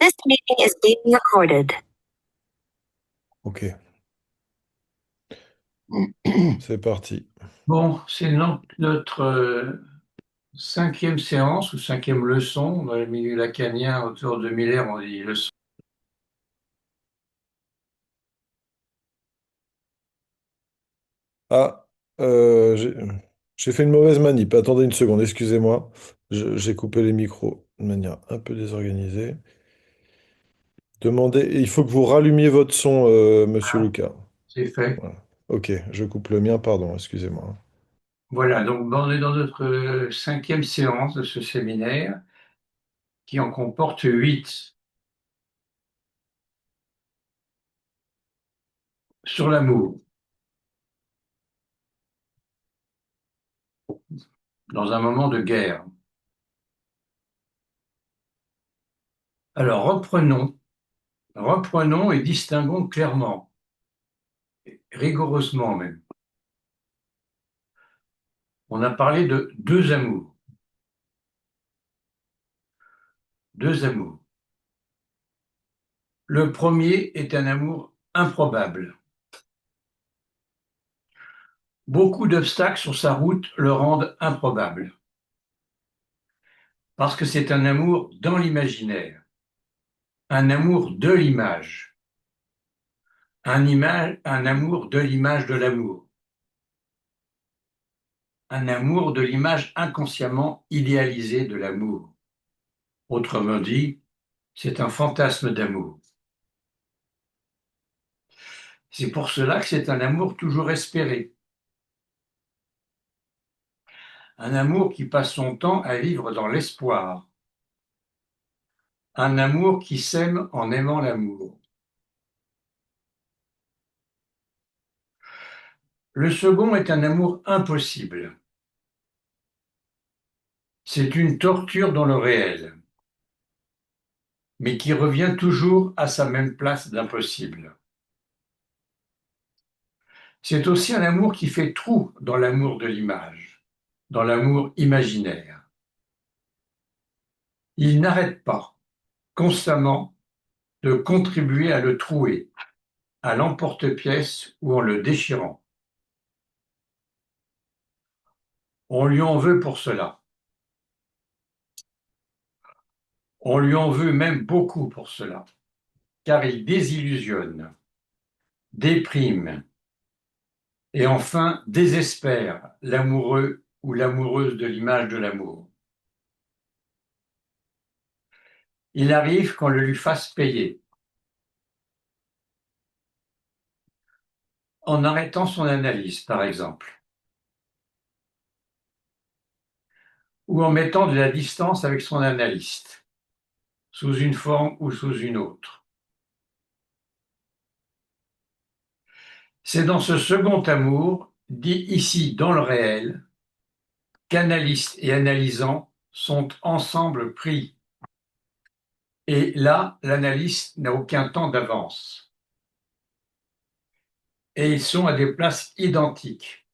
This meeting is being recorded. Ok, c'est parti. Bon, c'est notre cinquième séance ou cinquième leçon. Dans le milieu lacanien, autour de Miller, on dit leçon. Ah, j'ai fait une mauvaise manip. Attendez une seconde, excusez-moi. J'ai coupé les micros de manière un peu désorganisée. Demandez, il faut que vous rallumiez votre son, monsieur Ah, Lucas. c'est fait. Voilà. Ok, je coupe le mien, pardon, excusez-moi. Voilà, donc on est dans notre cinquième séance de ce séminaire qui en comporte 8 sur l'amour, dans un moment de guerre. Alors reprenons et distinguons clairement, rigoureusement même. On a parlé de deux amours. Deux amours. Le premier est un amour improbable. Beaucoup d'obstacles sur sa route le rendent improbable, parce que c'est un amour dans l'imaginaire, un amour de l'image, un amour de l'image de l'amour, un amour de l'image inconsciemment idéalisée de l'amour. Autrement dit, c'est un fantasme d'amour. C'est pour cela que c'est un amour toujours espéré, un amour qui passe son temps à vivre dans l'espoir, un amour qui s'aime en aimant l'amour. Le second est un amour impossible. C'est une torture dans le réel, mais qui revient toujours à sa même place d'impossible. C'est aussi un amour qui fait trou dans l'amour de l'image, dans l'amour imaginaire. Il n'arrête pas, constamment, de contribuer à le trouer, à l'emporte-pièce ou en le déchirant. On lui en veut pour cela. On lui en veut même beaucoup pour cela, car il désillusionne, déprime, et enfin désespère l'amoureux ou l'amoureuse de l'image de l'amour. Il arrive qu'on le lui fasse payer, en arrêtant son analyse, par exemple, ou en mettant de la distance avec son analyste, sous une forme ou sous une autre. C'est dans ce second amour, dit ici dans le réel, qu'analyste et analysant sont ensemble pris. Et là, l'analyste n'a aucun temps d'avance. Et ils sont à des places identiques.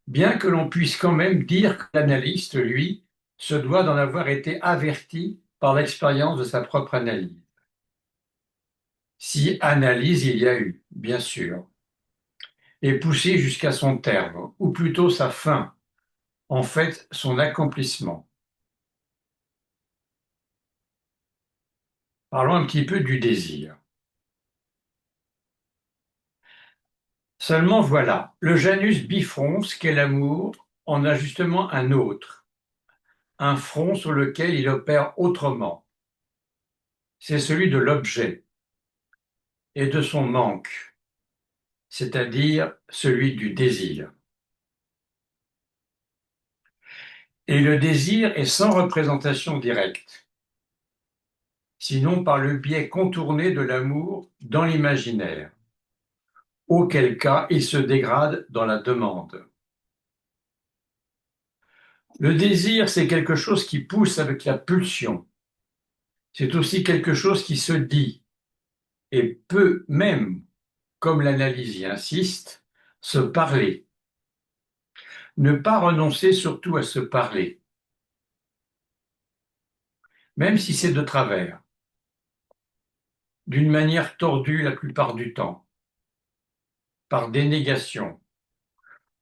Bien que l'on puisse quand même dire que l'analyste, lui, se doit d'en avoir été averti par l'expérience de sa propre analyse. Si analyse il y a eu, bien sûr, et poussé jusqu'à son terme, ou plutôt sa fin, en fait son accomplissement. Parlons un petit peu du désir. Seulement voilà, le Janus bifrons qu'est l'amour en a justement un autre, un front sur lequel il opère autrement. C'est celui de l'objet et de son manque, c'est-à-dire celui du désir. Et le désir est sans représentation directe, sinon par le biais contourné de l'amour dans l'imaginaire, auquel cas il se dégrade dans la demande. Le désir, c'est quelque chose qui pousse avec la pulsion. C'est aussi quelque chose qui se dit et peut même, comme l'analyse y insiste, se parler. Ne pas renoncer surtout à se parler. même si c'est de travers, d'une manière tordue la plupart du temps, par dénégation,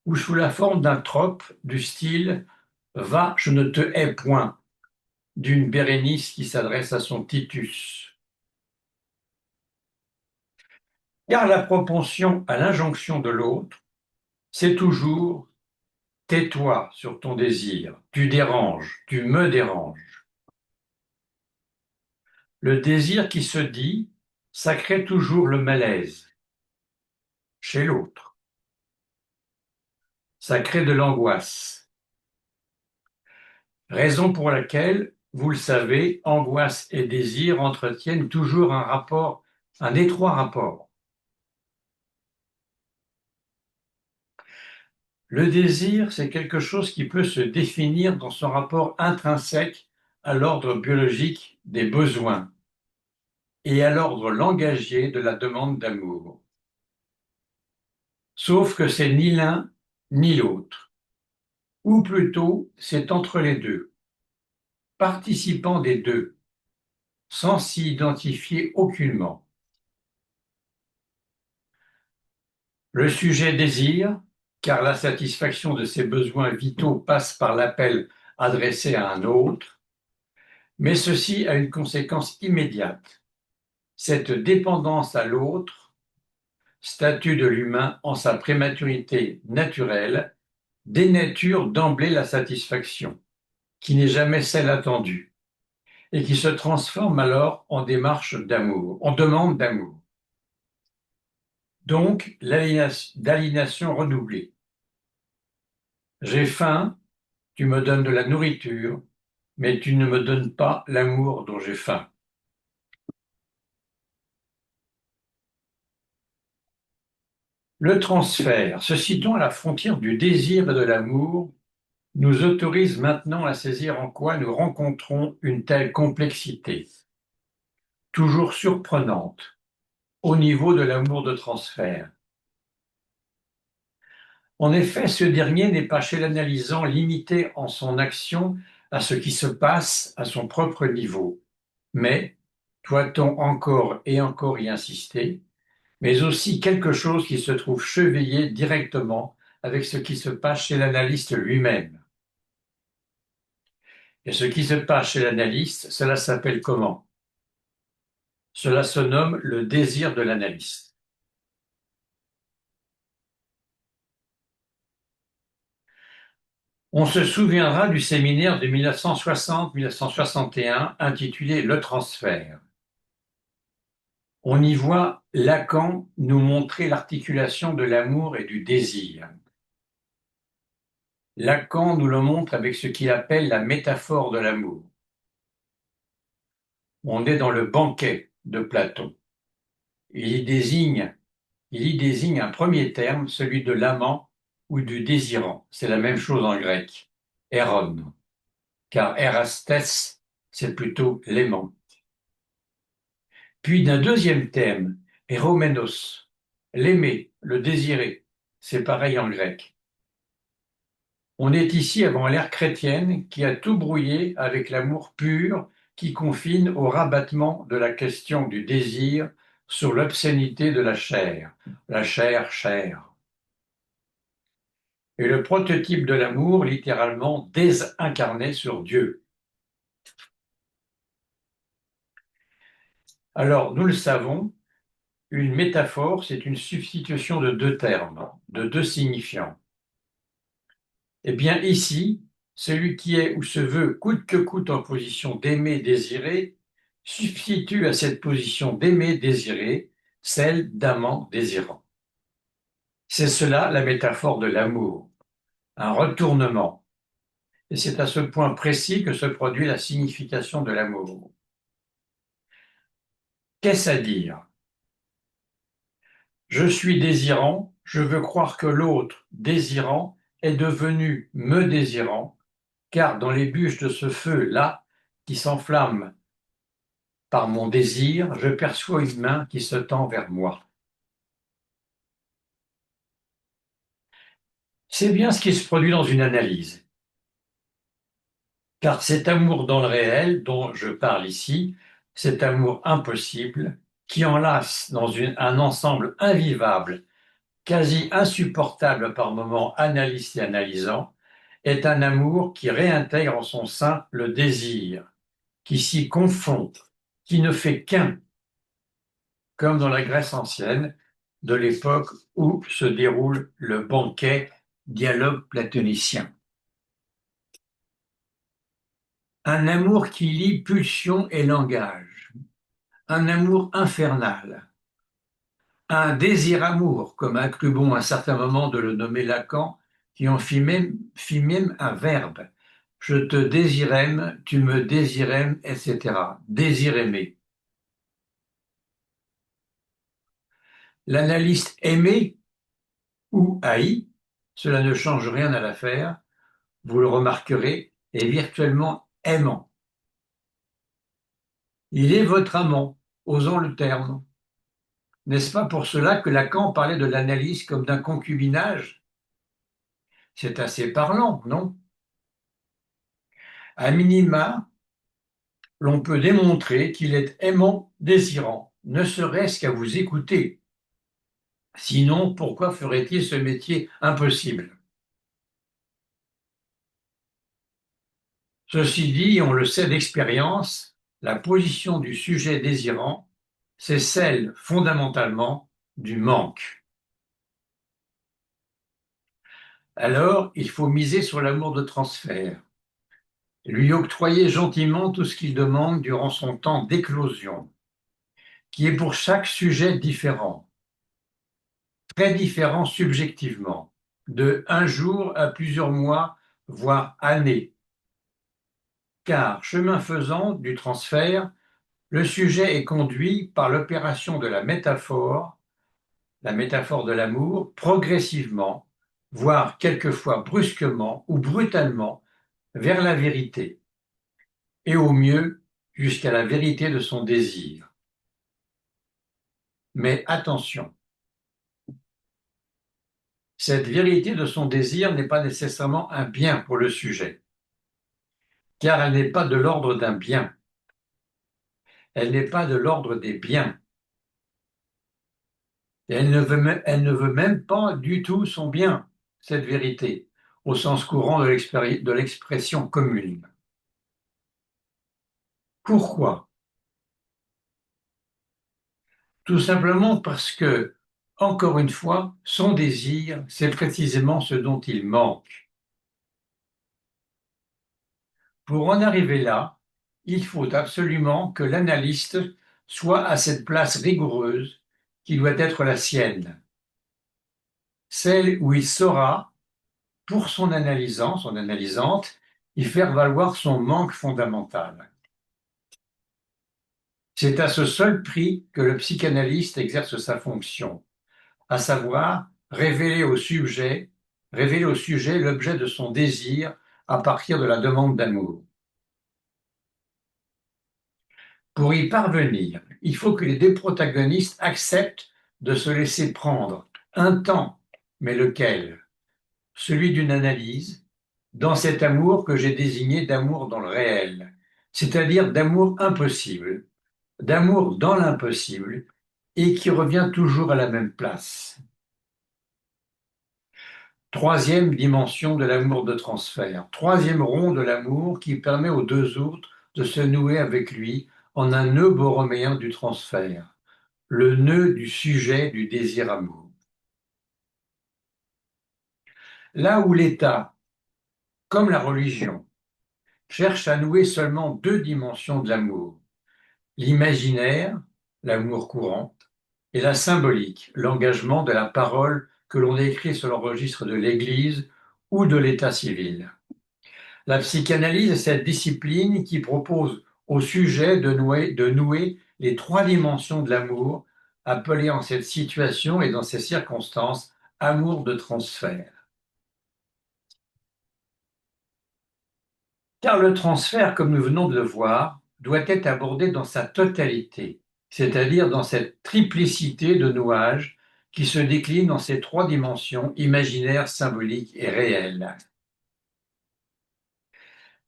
ou sous la forme d'un trope du style Va, je ne te hais point, d'une Bérénice qui s'adresse à son Titus. Car la propension à l'injonction de l'autre, c'est toujours tais-toi sur ton désir, tu déranges, tu me déranges. Le désir qui se dit, ça crée toujours le malaise chez l'autre. Ça crée de l'angoisse. Raison pour laquelle, vous le savez, angoisse et désir entretiennent toujours un rapport, un étroit rapport. Le désir, c'est quelque chose qui peut se définir dans son rapport intrinsèque à l'ordre biologique des besoins et à l'ordre langagier de la demande d'amour. Sauf que c'est ni l'un ni l'autre, ou plutôt c'est entre les deux, participant des deux, sans s'y identifier aucunement. Le sujet désire, car la satisfaction de ses besoins vitaux passe par l'appel adressé à un autre, mais ceci a une conséquence immédiate. Cette dépendance à l'autre, statut de l'humain en sa prématurité naturelle, dénature d'emblée la satisfaction, qui n'est jamais celle attendue, et qui se transforme alors en démarche d'amour, en demande d'amour. Donc, d'aliénation redoublée. J'ai faim, tu me donnes de la nourriture, mais tu ne me donnes pas l'amour dont j'ai faim. Le transfert, se situant à la frontière du désir et de l'amour, nous autorise maintenant à saisir en quoi nous rencontrons une telle complexité, toujours surprenante, au niveau de l'amour de transfert. En effet, ce dernier n'est pas chez l'analysant limité en son action à ce qui se passe à son propre niveau, mais, doit-on encore et encore y insister, mais aussi quelque chose qui se trouve chevillé directement avec ce qui se passe chez l'analyste lui-même. Et ce qui se passe chez l'analyste, cela s'appelle comment? Cela se nomme le désir de l'analyste. On se souviendra du séminaire de 1960-1961 intitulé Le transfert. On y voit Lacan nous montrer l'articulation de l'amour et du désir. Lacan nous le montre avec ce qu'il appelle la métaphore de l'amour. On est dans le banquet de Platon. Il y désigne un premier terme, celui de l'amant ou du désirant. C'est la même chose en grec, éron, car érastes, c'est plutôt l'aimant. Puis d'un deuxième terme, éroménos, l'aimer, le désirer. C'est pareil en grec. On est ici avant l'ère chrétienne qui a tout brouillé avec l'amour pur qui confine au rabattement de la question du désir sur l'obscénité de la chair chair. Et le prototype de l'amour littéralement désincarné sur Dieu. Alors, nous le savons, une métaphore, c'est une substitution de deux termes, de deux signifiants. Eh bien, ici, celui qui est ou se veut coûte que coûte en position d'aimer, désirer, substitue à cette position d'aimer, désirer, celle d'amant, désirant. C'est cela la métaphore de l'amour, un retournement. Et c'est à ce point précis que se produit la signification de l'amour. Qu'est-ce à dire? Je suis désirant, je veux croire que l'autre, désirant, est devenu me désirant, car dans les bûches de ce feu-là, qui s'enflamme par mon désir, je perçois une main qui se tend vers moi. C'est bien ce qui se produit dans une analyse. Car cet amour dans le réel dont je parle ici, cet amour impossible, qui enlace dans un ensemble invivable, quasi insupportable par moments analystes et analysants, est un amour qui réintègre en son sein le désir, qui s'y confond, qui ne fait qu'un, comme dans la Grèce ancienne, de l'époque où se déroule le banquet dialogue platonicien. Un amour qui lie pulsion et langage, un amour infernal, un désir-amour, comme a cru bon à un certain moment de le nommer Lacan, qui en fit même un verbe. Je te désirème, tu me désirèmes, etc. Désir-aimer. L'analyste aimé ou haï, cela ne change rien à l'affaire, vous le remarquerez, est virtuellement aimant. Il est votre amant, osons le terme. N'est-ce pas pour cela que Lacan parlait de l'analyse comme d'un concubinage? C'est assez parlant, non? À minima, l'on peut démontrer qu'il est aimant désirant, ne serait-ce qu'à vous écouter. Sinon, pourquoi ferait-il ce métier impossible? Ceci dit, on le sait d'expérience, la position du sujet désirant, c'est celle, fondamentalement, du manque. Alors, il faut miser sur l'amour de transfert, lui octroyer gentiment tout ce qu'il demande durant son temps d'éclosion, qui est pour chaque sujet différent, très différent subjectivement, de un jour à plusieurs mois, voire années. Car, chemin faisant du transfert, le sujet est conduit par l'opération de la métaphore de l'amour, progressivement, voire quelquefois brusquement ou brutalement, vers la vérité, et au mieux jusqu'à la vérité de son désir. Mais attention, cette vérité de son désir n'est pas nécessairement un bien pour le sujet, car elle n'est pas de l'ordre d'un bien, elle n'est pas de l'ordre des biens, et elle ne veut même pas du tout son bien, cette vérité, au sens courant de l'expression commune. Pourquoi? Tout simplement parce que, encore une fois, son désir, c'est précisément ce dont il manque. Pour en arriver là, il faut absolument que l'analyste soit à cette place rigoureuse qui doit être la sienne, celle où il saura, pour son analysant, son analysante, y faire valoir son manque fondamental. C'est à ce seul prix que le psychanalyste exerce sa fonction, à savoir révéler au sujet l'objet de son désir à partir de la demande d'amour. Pour y parvenir, il faut que les deux protagonistes acceptent de se laisser prendre un temps, mais lequel? Celui d'une analyse, dans cet amour que j'ai désigné d'amour dans le réel, c'est-à-dire d'amour impossible, d'amour dans l'impossible, et qui revient toujours à la même place. Troisième dimension de l'amour de transfert, troisième rond de l'amour qui permet aux deux autres de se nouer avec lui en un nœud borroméen du transfert, le nœud du sujet du désir-amour. Là où l'État, comme la religion, cherche à nouer seulement deux dimensions de l'amour, l'imaginaire, l'amour courant, et la symbolique, l'engagement de la parole que l'on écrit sur le registre de l'Église ou de l'état civil. La psychanalyse est cette discipline qui propose au sujet de nouer les trois dimensions de l'amour, appelées en cette situation et dans ces circonstances amour de transfert. Car le transfert, comme nous venons de le voir, doit être abordé dans sa totalité, c'est-à-dire dans cette triplicité de nouage qui se décline dans ces trois dimensions imaginaires, symboliques et réelles.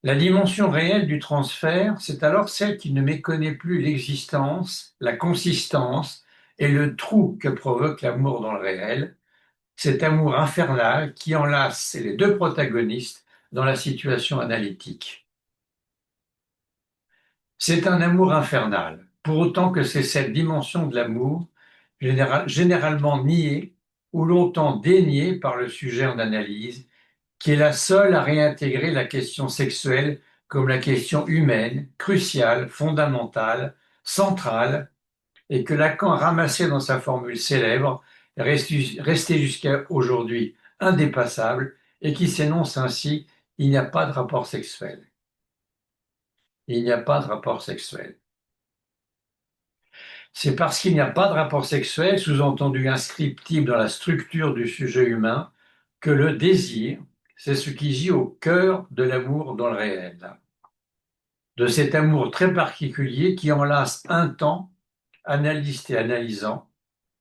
La dimension réelle du transfert, c'est alors celle qui ne méconnaît plus l'existence, la consistance et le trou que provoque l'amour dans le réel, cet amour infernal qui enlace les deux protagonistes dans la situation analytique. C'est un amour infernal, pour autant que c'est cette dimension de l'amour, généralement niée ou longtemps déniée par le sujet en analyse, qui est la seule à réintégrer la question sexuelle comme la question humaine, cruciale, fondamentale, centrale, et que Lacan a ramassée dans sa formule célèbre, restée jusqu'à aujourd'hui indépassable, et qui s'énonce ainsi: il n'y a pas de rapport sexuel. Il n'y a pas de rapport sexuel. C'est parce qu'il n'y a pas de rapport sexuel, sous-entendu inscriptible dans la structure du sujet humain, que le désir, c'est ce qui gît au cœur de l'amour dans le réel. De cet amour très particulier qui enlace un temps, analyste et analysant,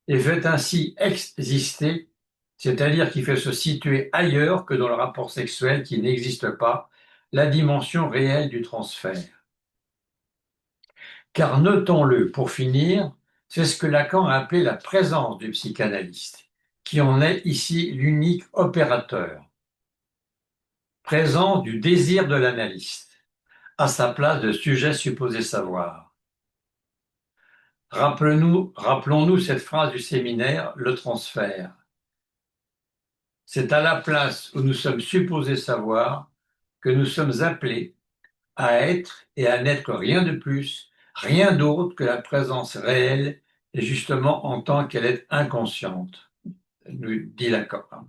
et fait ainsi exister, c'est-à-dire qui fait se situer ailleurs que dans le rapport sexuel qui n'existe pas, la dimension réelle du transfert. Car notons-le, pour finir, c'est ce que Lacan a appelé la présence du psychanalyste, qui en est ici l'unique opérateur. Présence du désir de l'analyste, à sa place de sujet supposé savoir. Rappelons-nous cette phrase du séminaire, le transfert. C'est à la place où nous sommes supposés savoir que nous sommes appelés à être et à n'être rien de plus, rien d'autre que la présence réelle, et justement en tant qu'elle est inconsciente, nous dit Lacan.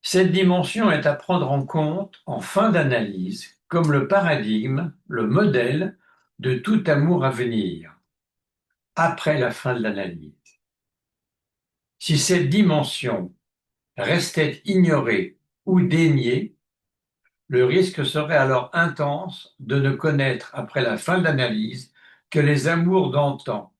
Cette dimension est à prendre en compte en fin d'analyse comme le paradigme, le modèle de tout amour à venir, après la fin de l'analyse. Si cette dimension restait ignorée ou déniée, le risque serait alors intense de ne connaître après la fin de l'analyse que les amours d'antan,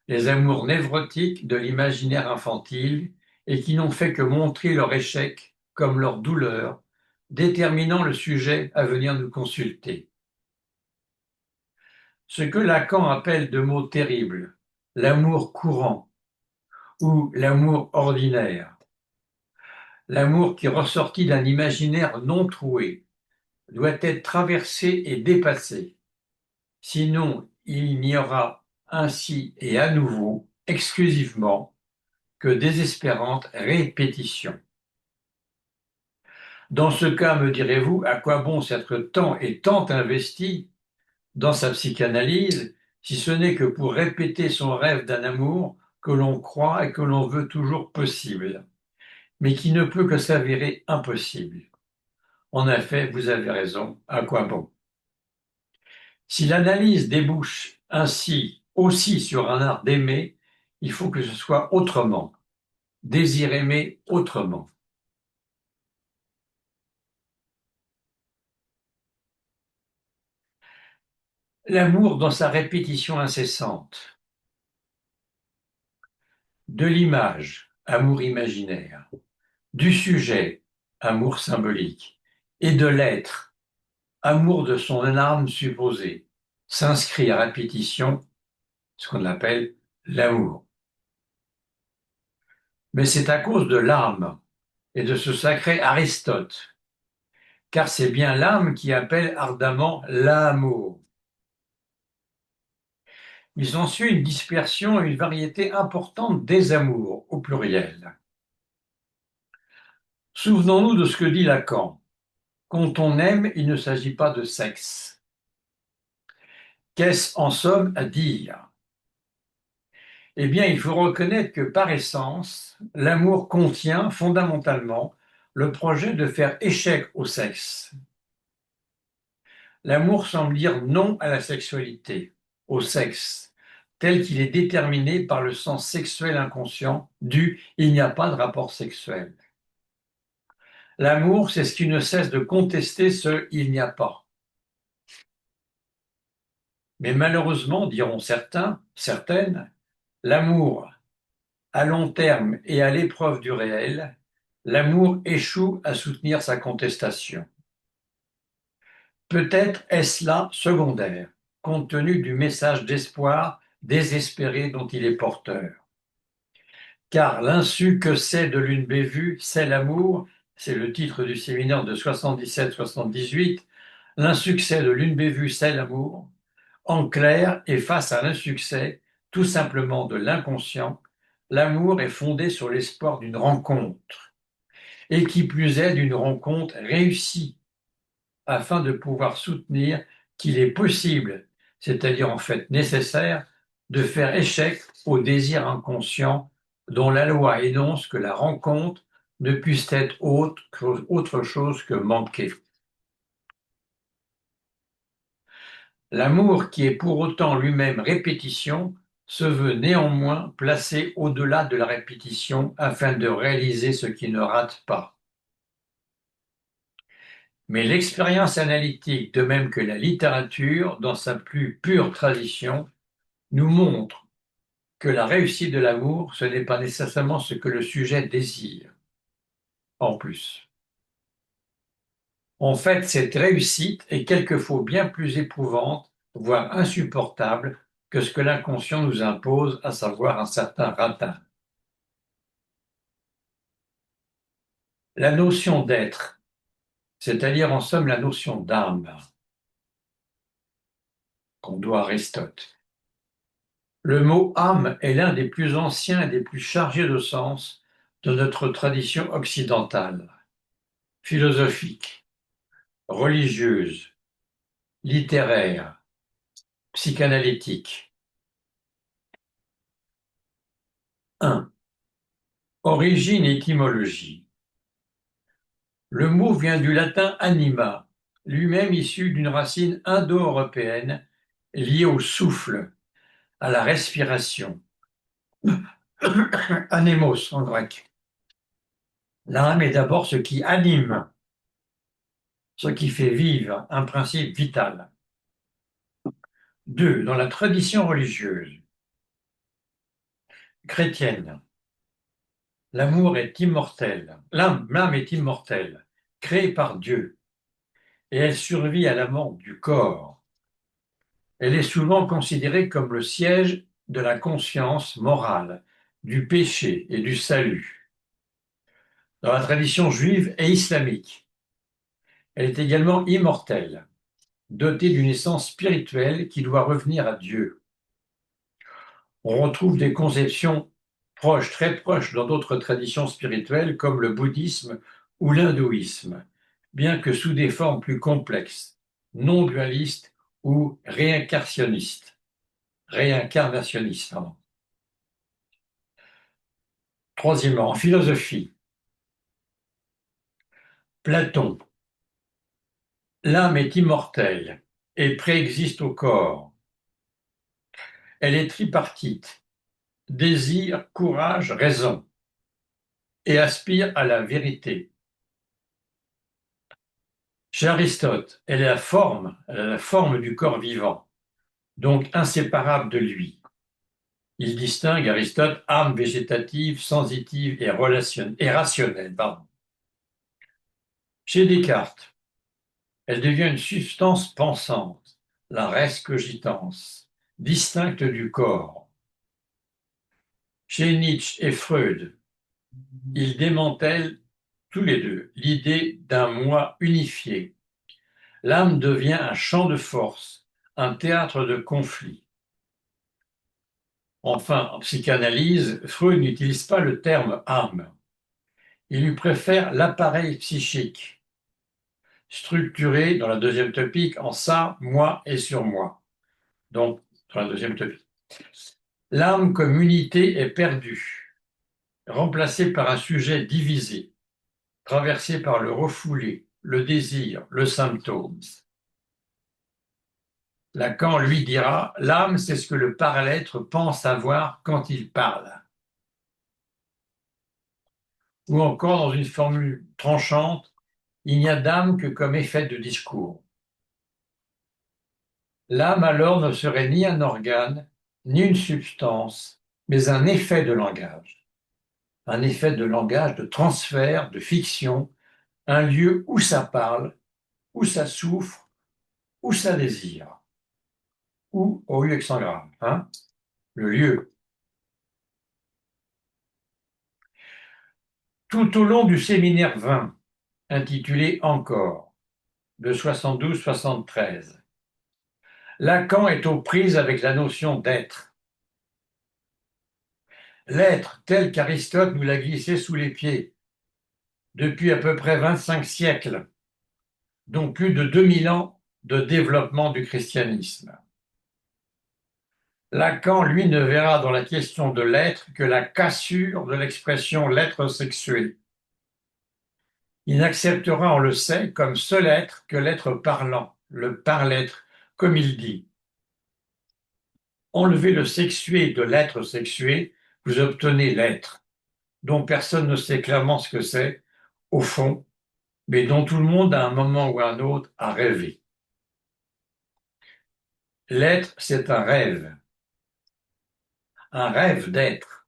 les amours névrotiques de l'imaginaire infantile et qui n'ont fait que montrer leur échec comme leur douleur, déterminant le sujet à venir nous consulter. Ce que Lacan appelle de mots terribles, l'amour courant ou l'amour ordinaire, l'amour qui ressortit d'un imaginaire non troué, doit être traversé et dépassé. Sinon, il n'y aura ainsi et à nouveau, exclusivement, que désespérante répétition. Dans ce cas, me direz-vous, à quoi bon s'être tant et tant investi dans sa psychanalyse, si ce n'est que pour répéter son rêve d'un amour que l'on croit et que l'on veut toujours possible, mais qui ne peut que s'avérer impossible. En effet, vous avez raison, à quoi bon? Si l'analyse débouche ainsi aussi sur un art d'aimer, il faut que ce soit autrement, désir aimer autrement. L'amour dans sa répétition incessante. De l'image, amour imaginaire. Du sujet, amour symbolique. Et de l'être, amour de son âme supposée, s'inscrit à répétition, ce qu'on appelle l'amour. Mais c'est à cause de l'âme et de ce sacré Aristote, car c'est bien l'âme qui appelle ardemment l'amour. Il s'ensuit une dispersion et une variété importante des amours, au pluriel. Souvenons-nous de ce que dit Lacan. Quand on aime, il ne s'agit pas de sexe. Qu'est-ce en somme à dire? Eh bien, il faut reconnaître que par essence, l'amour contient fondamentalement le projet de faire échec au sexe. L'amour semble dire non à la sexualité, au sexe, tel qu'il est déterminé par le sens sexuel inconscient du « il n'y a pas de rapport sexuel ». L'amour, c'est ce qui ne cesse de contester ce « il n'y a pas ». Mais malheureusement, diront certains, certaines, l'amour, à long terme et à l'épreuve du réel, l'amour échoue à soutenir sa contestation. Peut-être est-ce là secondaire, compte tenu du message d'espoir désespéré dont il est porteur. Car l'insu que c'est de l'une bévue, c'est l'amour, c'est le titre du séminaire de 77-78, l'insuccès de l'une bévue, c'est l'amour. En clair, et face à l'insuccès, tout simplement de l'inconscient, l'amour est fondé sur l'espoir d'une rencontre, et qui plus est d'une rencontre réussie, afin de pouvoir soutenir qu'il est possible, c'est-à-dire en fait nécessaire, de faire échec au désir inconscient dont la loi énonce que la rencontre ne puisse être autre chose que manquer. L'amour qui est pour autant lui-même répétition se veut néanmoins placé au-delà de la répétition afin de réaliser ce qui ne rate pas. Mais l'expérience analytique, de même que la littérature, dans sa plus pure tradition, nous montre que la réussite de l'amour, ce n'est pas nécessairement ce que le sujet désire, en plus. En fait, cette réussite est quelquefois bien plus éprouvante, voire insupportable, que ce que l'inconscient nous impose, à savoir un certain ratin. La notion d'être, c'est-à-dire en somme la notion d'âme, qu'on doit à Aristote. Le mot âme est l'un des plus anciens et des plus chargés de sens de notre tradition occidentale, philosophique, religieuse, littéraire, psychanalytique. 1. Origine et étymologie. Le mot vient du latin anima, lui-même issu d'une racine indo-européenne liée au souffle, à la respiration. Anémos en grec. L'âme est d'abord ce qui anime, ce qui fait vivre, un principe vital. 2. Dans la tradition religieuse chrétienne, l'amour est immortel, l'âme est immortelle, créée par Dieu, et elle survit à la mort du corps. Elle est souvent considérée comme le siège de la conscience morale, du péché et du salut. Dans la tradition juive et islamique, elle est également immortelle, dotée d'une essence spirituelle qui doit revenir à Dieu. On retrouve des conceptions proches, très proches dans d'autres traditions spirituelles comme le bouddhisme ou l'hindouisme, bien que sous des formes plus complexes, non dualistes ou réincarnationnistes. Troisièmement, en philosophie, Platon, l'âme est immortelle et préexiste au corps. Elle est tripartite, désir, courage, raison, et aspire à la vérité. Chez Aristote, elle a la forme du corps vivant, donc inséparable de lui. Il distingue, Aristote, âme végétative, sensitive et rationnelle. Chez Descartes, elle devient une substance pensante, la res cogitans, distincte du corps. Chez Nietzsche et Freud, ils démantèlent tous les deux l'idée d'un moi unifié. L'âme devient un champ de force, un théâtre de conflit. Enfin, en psychanalyse, Freud n'utilise pas le terme âme. Il lui préfère l'appareil psychique, structuré dans la deuxième topique en ça, moi et sur moi. Donc, dans la deuxième topique. L'âme comme unité est perdue, remplacée par un sujet divisé, traversé par le refoulé, le désir, le symptôme. Lacan lui dira, l'âme, c'est ce que le parallètre pense avoir quand il parle. Ou encore, dans une formule tranchante, il n'y a d'âme que comme effet de discours. L'âme alors ne serait ni un organe, ni une substance, mais un effet de langage. un effet de langage, de transfert, de fiction, un lieu où ça parle, où ça souffre, où ça désire, ou au lieu accent grave, hein, le lieu. Tout au long du séminaire 20, intitulé Encore, de 72-73, Lacan est aux prises avec la notion d'être. L'être tel qu'Aristote nous l'a glissé sous les pieds depuis à peu près 25 siècles, dont plus de 2000 ans de développement du christianisme. Lacan, lui, ne verra dans la question de l'être que la cassure de l'expression l'être sexué. Il n'acceptera, on le sait, comme seul être que l'être parlant, le par-l'être, comme il dit. Enlevez le sexué de l'être sexué, vous obtenez l'être, dont personne ne sait clairement ce que c'est, au fond, mais dont tout le monde, à un moment ou à un autre, a rêvé. L'être, c'est un rêve d'être.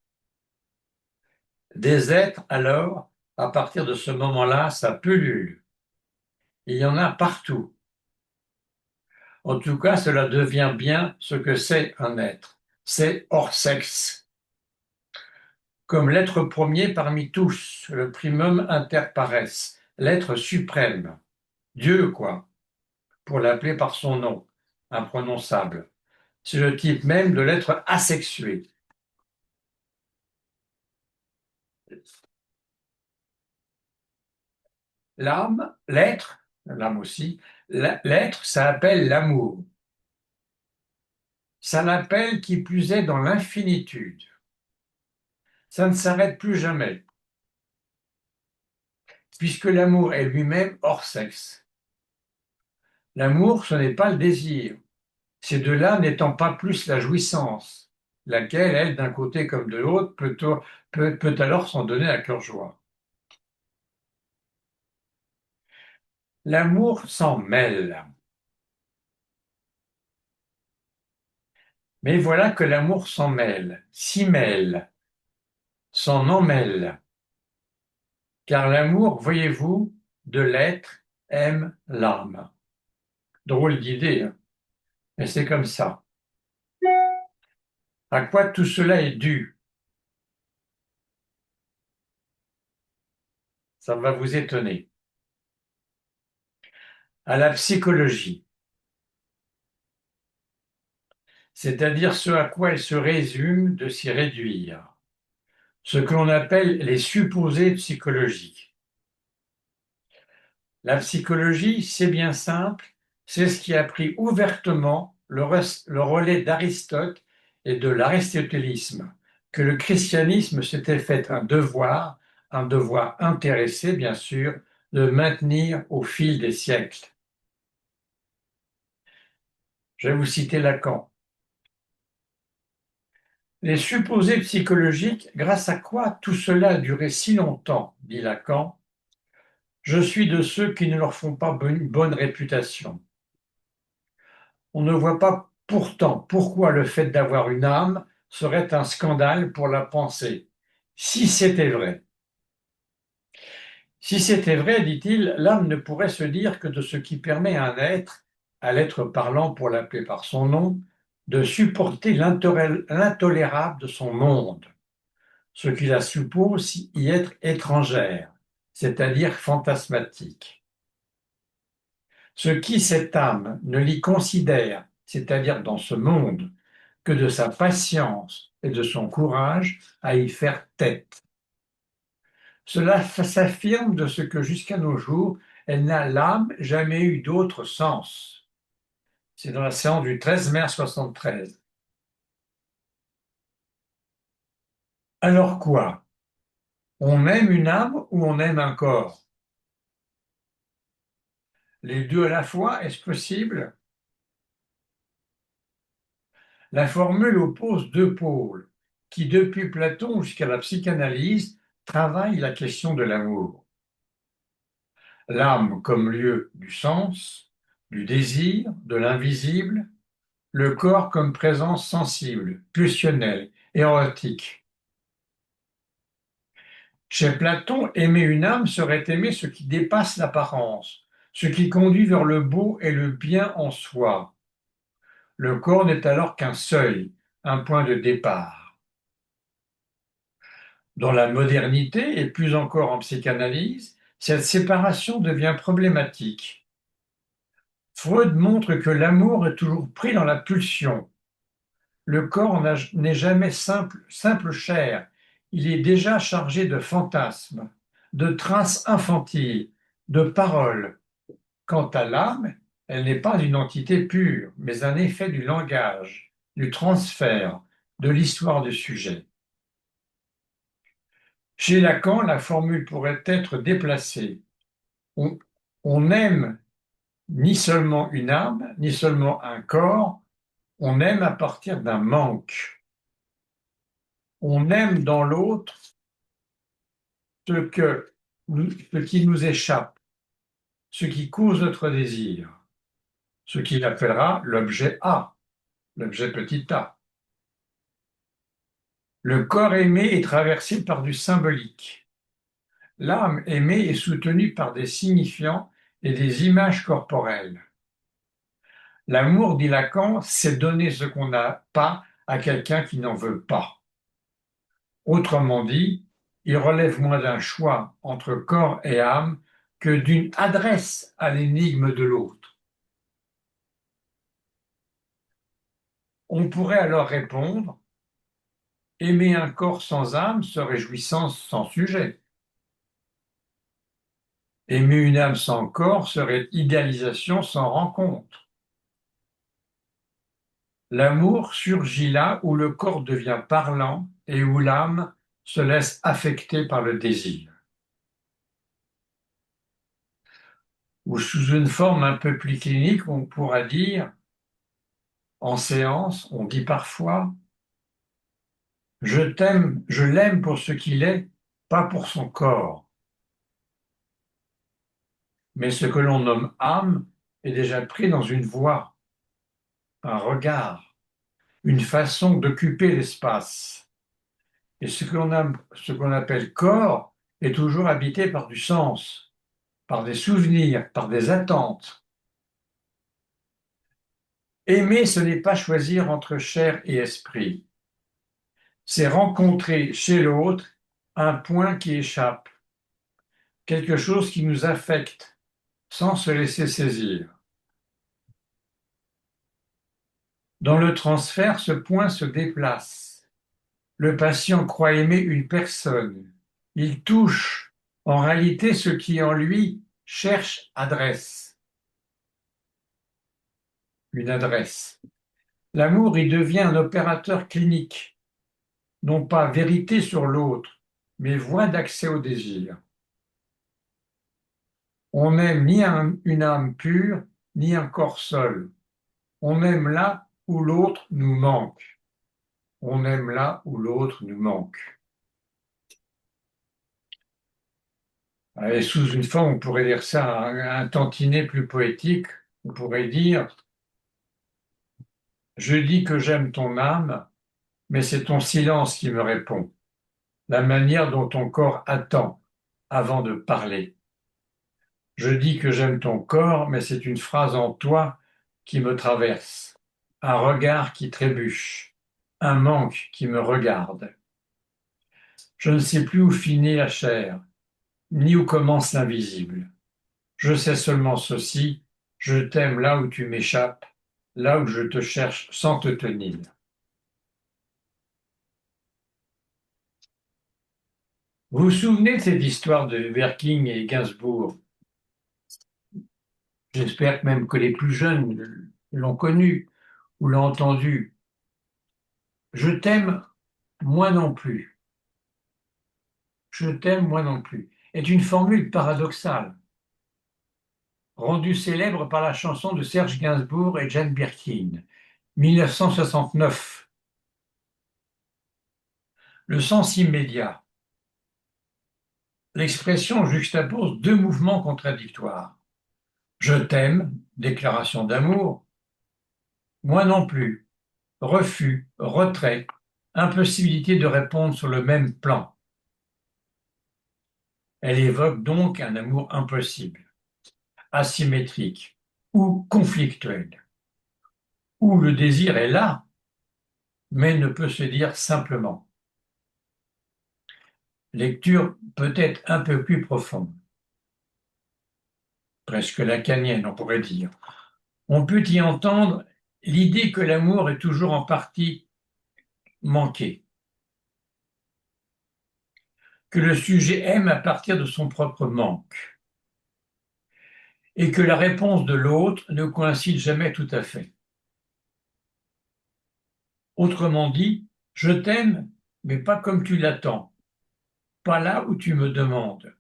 Des êtres, alors, à partir de ce moment-là, ça pullule. Il y en a partout. En tout cas, cela devient bien ce que c'est un être. C'est hors sexe. Comme l'être premier parmi tous, le primum inter pares, l'être suprême. Dieu, quoi, pour l'appeler par son nom, imprononçable. C'est le type même de l'être asexué. L'âme, l'âme aussi, l'être, ça appelle l'amour. Ça l'appelle qui plus est dans l'infinitude. Ça ne s'arrête plus jamais, puisque l'amour est lui-même hors sexe. L'amour, ce n'est pas le désir. Ces deux-là n'étant pas plus la jouissance, laquelle, elle, d'un côté comme de l'autre, peut alors s'en donner à cœur joie. L'amour s'en mêle. Mais voilà que l'amour s'en mêle, s'y mêle, s'en emmêle. Car l'amour, voyez-vous, de l'être aime l'âme. Drôle d'idée, hein, mais c'est comme ça. À quoi tout cela est dû? Ça va vous étonner. À la psychologie, c'est-à-dire ce à quoi elle se résume de s'y réduire, ce que l'on appelle les supposés psychologiques. La psychologie, c'est bien simple, c'est ce qui a pris ouvertement le relais d'Aristote et de l'aristotélisme, que le christianisme s'était fait un devoir intéressé, bien sûr, de maintenir au fil des siècles. Je vais vous citer Lacan. Les supposés psychologiques, grâce à quoi tout cela a duré si longtemps, dit Lacan, je suis de ceux qui ne leur font pas bonne réputation. On ne voit pas pourtant pourquoi le fait d'avoir une âme serait un scandale pour la pensée, si c'était vrai. Si c'était vrai, dit-il, l'âme ne pourrait se dire que de ce qui permet à l'être parlant pour l'appeler par son nom, de supporter l'intolérable de son monde, ce qui la suppose y être étrangère, c'est-à-dire fantasmatique. Ce qui, cette âme, ne l'y considère, c'est-à-dire dans ce monde, que de sa patience et de son courage à y faire tête. Cela s'affirme de ce que jusqu'à nos jours, elle n'a l'âme jamais eu d'autre sens. C'est dans la séance du 13 mai 73. Alors quoi? On aime une âme ou on aime un corps? Les deux à la fois, est-ce possible? La formule oppose deux pôles qui, depuis Platon jusqu'à la psychanalyse, travaillent la question de l'amour. L'âme comme lieu du sens, du désir, de l'invisible, le corps comme présence sensible, pulsionnelle, érotique. Chez Platon, aimer une âme serait aimer ce qui dépasse l'apparence, ce qui conduit vers le beau et le bien en soi. Le corps n'est alors qu'un seuil, un point de départ. Dans la modernité, et plus encore en psychanalyse, cette séparation devient problématique. Freud montre que l'amour est toujours pris dans la pulsion. Le corps n'est jamais simple chair, il est déjà chargé de fantasmes, de traces infantiles, de paroles. Quant à l'âme, elle n'est pas une entité pure, mais un effet du langage, du transfert, de l'histoire du sujet. Chez Lacan, la formule pourrait être déplacée. On, on aime ni seulement une âme, ni seulement un corps, on aime à partir d'un manque. On aime dans l'autre ce qui nous échappe, ce qui cause notre désir, ce qu'il appellera l'objet A, l'objet petit a. Le corps aimé est traversé par du symbolique. L'âme aimée est soutenue par des signifiants et des images corporelles. L'amour, dit Lacan, c'est donner ce qu'on n'a pas à quelqu'un qui n'en veut pas. Autrement dit, il relève moins d'un choix entre corps et âme que d'une adresse à l'énigme de l'autre. On pourrait alors répondre: aimer un corps sans âme serait jouissance sans sujet. Aimer une âme sans corps serait idéalisation sans rencontre. L'amour surgit là où le corps devient parlant et où l'âme se laisse affecter par le désir. Ou sous une forme un peu plus clinique, on pourra dire, en séance, on dit parfois: je t'aime, je l'aime pour ce qu'il est, pas pour son corps. Mais ce que l'on nomme âme est déjà pris dans une voix, un regard, une façon d'occuper l'espace. Et ce qu'on appelle corps est toujours habité par du sens, par des souvenirs, par des attentes. Aimer, ce n'est pas choisir entre chair et esprit. C'est rencontrer chez l'autre un point qui échappe, quelque chose qui nous affecte sans se laisser saisir. Dans le transfert, ce point se déplace. Le patient croit aimer une personne. Il touche en réalité ce qui en lui cherche adresse. Une adresse. L'amour y devient un opérateur clinique, non pas vérité sur l'autre, mais voie d'accès au désir. On n'aime ni une âme pure, ni un corps seul. On aime là où l'autre nous manque. On aime là où l'autre nous manque. Et sous une forme, on pourrait dire ça, un tantinet plus poétique, on pourrait dire: je dis que j'aime ton âme, mais c'est ton silence qui me répond, la manière dont ton corps attend avant de parler. Je dis que j'aime ton corps, mais c'est une phrase en toi qui me traverse, un regard qui trébuche, un manque qui me regarde. Je ne sais plus où finit la chair, ni où commence l'invisible. Je sais seulement ceci: je t'aime là où tu m'échappes, là où je te cherche sans te tenir. Vous vous souvenez de cette histoire de Werking et Gainsbourg? J'espère même que les plus jeunes l'ont connue ou l'ont entendue. Je t'aime, moi non plus. Je t'aime, moi non plus est une formule paradoxale, rendue célèbre par la chanson de Serge Gainsbourg et Jane Birkin, 1969. Le sens immédiat. L'expression juxtapose deux mouvements contradictoires. Je t'aime, déclaration d'amour. Moi non plus, refus, retrait, impossibilité de répondre sur le même plan. Elle évoque donc un amour impossible, asymétrique ou conflictuel, où le désir est là, mais ne peut se dire simplement. Lecture peut-être un peu plus profonde, presque lacanienne, on pourrait dire. On peut y entendre l'idée que l'amour est toujours en partie manqué, que le sujet aime à partir de son propre manque, et que la réponse de l'autre ne coïncide jamais tout à fait. Autrement dit, je t'aime, mais pas comme tu l'attends, pas là où tu me demandes.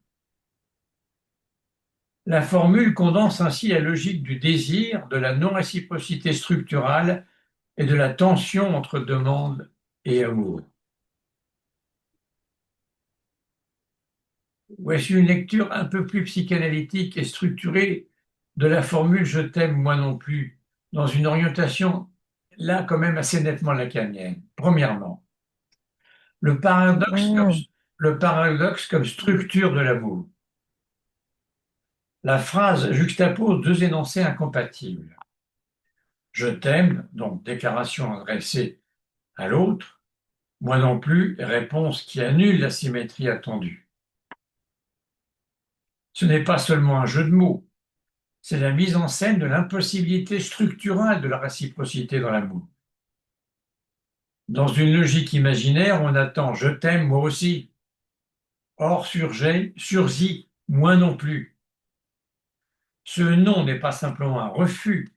La formule condense ainsi la logique du désir, de la non-réciprocité structurale et de la tension entre demande et amour. Voici une lecture un peu plus psychanalytique et structurée de la formule je t'aime moi non plus, dans une orientation là quand même assez nettement lacanienne. Premièrement, le paradoxe comme, Mm. le paradoxe comme structure de l'amour. La phrase juxtapose deux énoncés incompatibles. Je t'aime, donc déclaration adressée à l'autre, moi non plus, réponse qui annule la symétrie attendue. Ce n'est pas seulement un jeu de mots, c'est la mise en scène de l'impossibilité structurelle de la réciprocité dans l'amour. Dans une logique imaginaire, on attend je t'aime moi aussi. Or surgit moi non plus. Ce non n'est pas simplement un refus,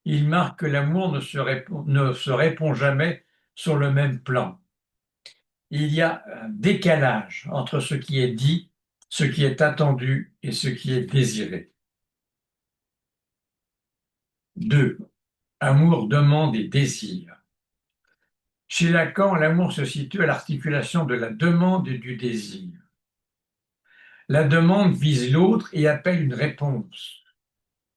il marque que l'amour ne se répond jamais sur le même plan. Il y a un décalage entre ce qui est dit, ce qui est attendu et ce qui est désiré. 2. Amour, demande et désir. Chez Lacan, l'amour se situe à l'articulation de la demande et du désir. La demande vise l'autre et appelle une réponse.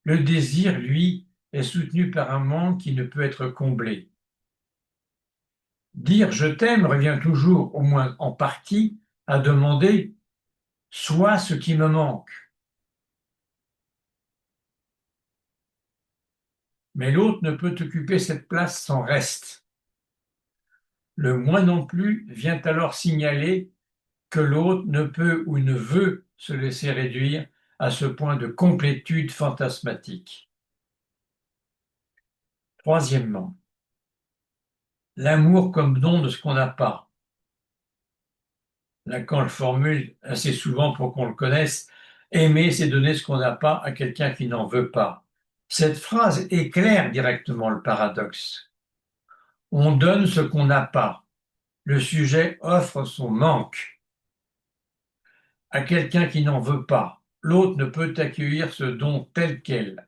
Le désir, lui, est soutenu par un manque qui ne peut être comblé. Dire je t'aime revient toujours, au moins en partie, à demander sois ce qui me manque. Mais l'autre ne peut occuper cette place sans reste. Le moi non plus vient alors signaler que l'autre ne peut ou ne veut se laisser réduire à ce point de complétude fantasmatique. Troisièmement, l'amour comme don de ce qu'on n'a pas. Lacan le formule assez souvent pour qu'on le connaisse, aimer, c'est donner ce qu'on n'a pas à quelqu'un qui n'en veut pas. Cette phrase éclaire directement le paradoxe. On donne ce qu'on n'a pas. Le sujet offre son manque à quelqu'un qui n'en veut pas. L'autre ne peut accueillir ce don tel quel.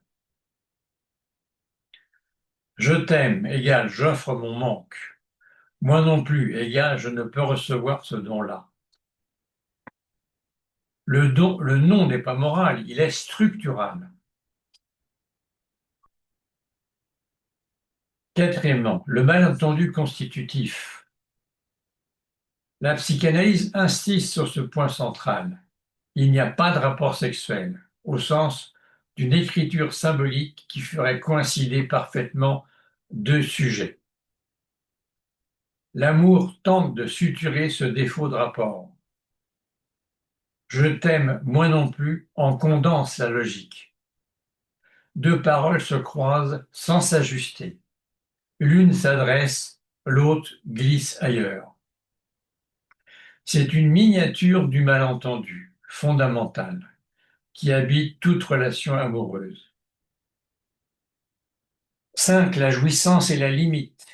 Je t'aime égale j'offre mon manque. Moi non plus égale je ne peux recevoir ce don-là. Le non n'est pas moral, il est structural. Quatrièmement, le malentendu constitutif. La psychanalyse insiste sur ce point central. Il n'y a pas de rapport sexuel, au sens d'une écriture symbolique qui ferait coïncider parfaitement deux sujets. L'amour tente de suturer ce défaut de rapport. Je t'aime, moi non plus, en condense la logique. Deux paroles se croisent sans s'ajuster. L'une s'adresse, l'autre glisse ailleurs. C'est une miniature du malentendu, fondamentale, qui habite toute relation amoureuse. 5. La jouissance et la limite.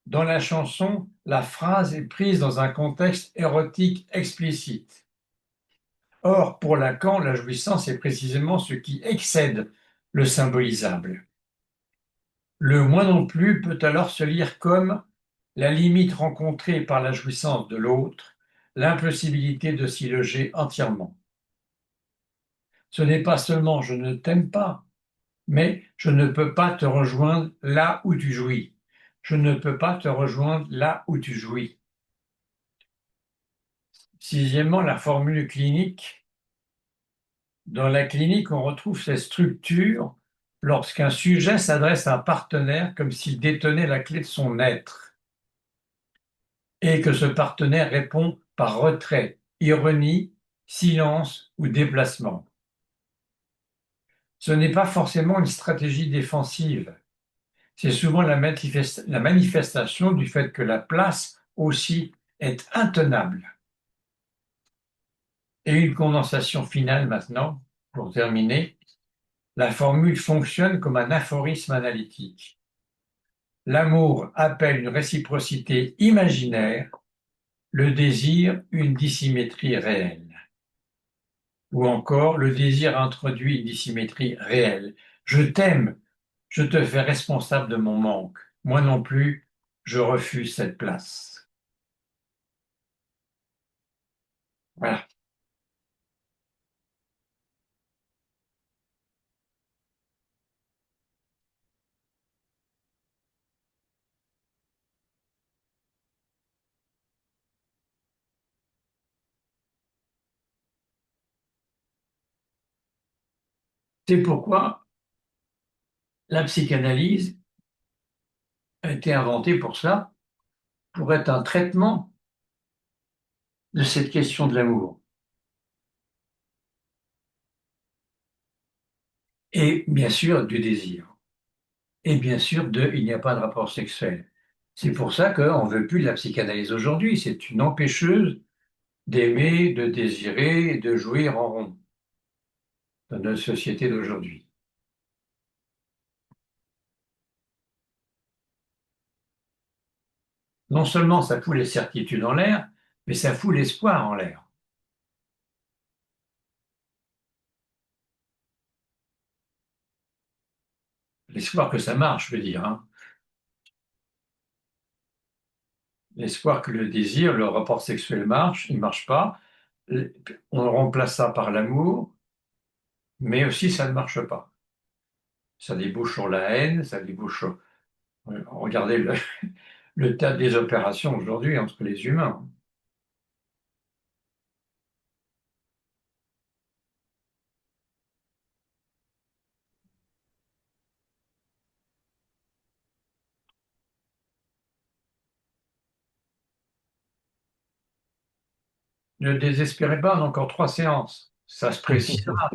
Dans la chanson, la phrase est prise dans un contexte érotique explicite. Or, pour Lacan, la jouissance est précisément ce qui excède le symbolisable. Le moi non plus peut alors se lire comme la limite rencontrée par la jouissance de l'autre, l'impossibilité de s'y loger entièrement. Ce n'est pas seulement je ne t'aime pas, mais je ne peux pas te rejoindre là où tu jouis. Je ne peux pas te rejoindre là où tu jouis. Sixièmement, la formule clinique. Dans la clinique, on retrouve cette structure lorsqu'un sujet s'adresse à un partenaire comme s'il détenait la clé de son être et que ce partenaire répond par retrait, ironie, silence ou déplacement. Ce n'est pas forcément une stratégie défensive, c'est souvent la manifestation du fait que la place aussi est intenable. Et une condensation finale maintenant, pour terminer. La formule fonctionne comme un aphorisme analytique. L'amour appelle une réciprocité imaginaire, le désir une dissymétrie réelle. Ou encore, le désir introduit une dissymétrie réelle. Je t'aime, je te fais responsable de mon manque. Moi non plus, je refuse cette place. Voilà. C'est pourquoi la psychanalyse a été inventée pour ça, pour être un traitement de cette question de l'amour. Et bien sûr du désir. Et bien sûr, il n'y a pas de rapport sexuel. C'est pour ça qu'on ne veut plus de la psychanalyse aujourd'hui. C'est une empêcheuse d'aimer, de désirer et de jouir en rond dans notre société d'aujourd'hui. Non seulement ça fout les certitudes en l'air, mais ça fout l'espoir en l'air. L'espoir que ça marche, je veux dire. Hein. L'espoir que le désir, le rapport sexuel marche, il ne marche pas. On remplace ça par l'amour, mais aussi ça ne marche pas. Ça débouche sur la haine, ça débouche sur... Regardez le tas des opérations aujourd'hui entre les humains. Ne désespérez pas, on a encore 3 séances. Ça se précisera.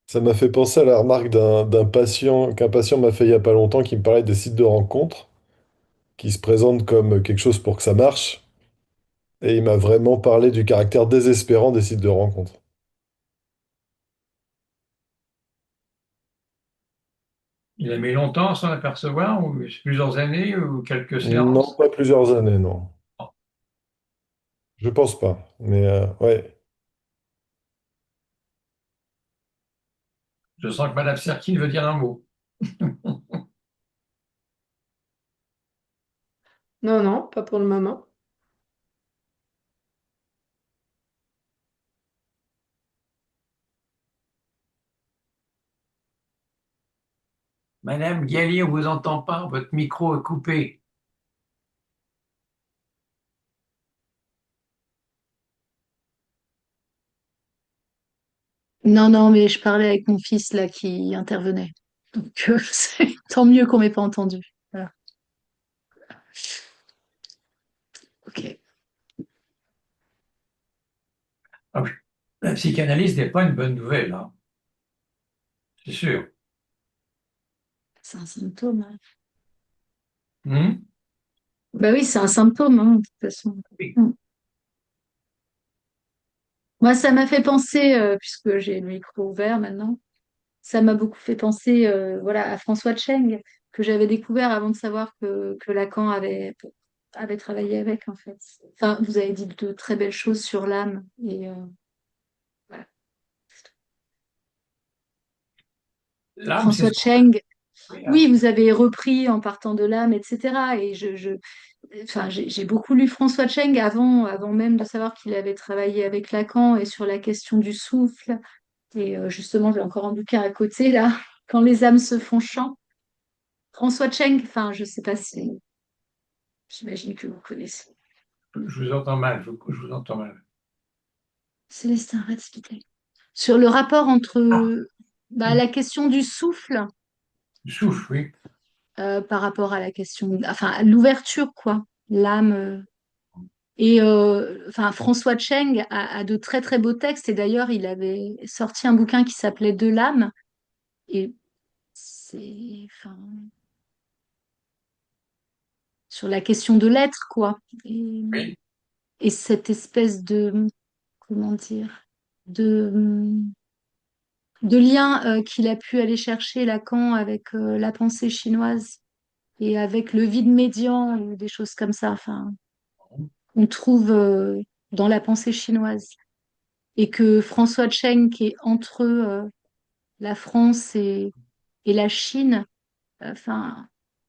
Ça m'a fait penser à la remarque d'un patient, qu'un patient m'a fait il y a pas longtemps, qui me parlait des sites de rencontres, qui se présentent comme quelque chose pour que ça marche. Et il m'a vraiment parlé du caractère désespérant des sites de rencontres. Il a mis longtemps à s'en apercevoir, ou plusieurs années, ou quelques Non, séances. pas plusieurs années, non. Je pense pas. Mais ouais. Je sens que Madame Serkin veut dire un mot. Non, non, pas pour le moment. Madame Gallier, on ne vous entend pas, votre micro est coupé. Non, non, mais je parlais avec mon fils là qui intervenait. Donc, c'est tant mieux qu'on m'ait pas entendu. Voilà. Ok. Ah oui. La psychanalyse n'est pas une bonne nouvelle, hein. C'est sûr. C'est un symptôme. Hein. Hmm. Bah oui, c'est un symptôme, hein, de toute façon. Oui. Mm. Moi, ça m'a fait penser, puisque j'ai le micro ouvert maintenant, ça m'a beaucoup fait penser voilà, à François Tcheng, que j'avais découvert avant de savoir que Lacan avait travaillé avec, en fait. Enfin, vous avez dit de très belles choses sur l'âme. Et voilà. L'âme, c'est François ce qu'on Tcheng, fait, hein. oui, vous avez repris en partant de l'âme, etc. Et enfin, j'ai beaucoup lu François Tcheng avant même de savoir qu'il avait travaillé avec Lacan et sur la question du souffle. Et justement, j'ai encore un bouquin à côté, là, Quand les âmes se font chant. François Tcheng, enfin, je sais pas si... J'imagine que vous connaissez. Je vous entends mal, je vous entends mal. Célestin Radspittel. Sur le rapport entre Ah, la question du souffle du souffle, oui. par rapport à la question, enfin, à l'ouverture, quoi, l'âme. Et enfin, François Cheng a de très très beaux textes. Et d'ailleurs, il avait sorti un bouquin qui s'appelait De l'âme. Et c'est, enfin, sur la question de l'être, quoi. Oui, Et cette espèce de, comment dire, de, de lien qu'il a pu aller chercher Lacan avec la pensée chinoise et avec le vide médian ou des choses comme ça. Enfin, on trouve dans la pensée chinoise. Et que François Cheng, qui est entre la France et la Chine, enfin,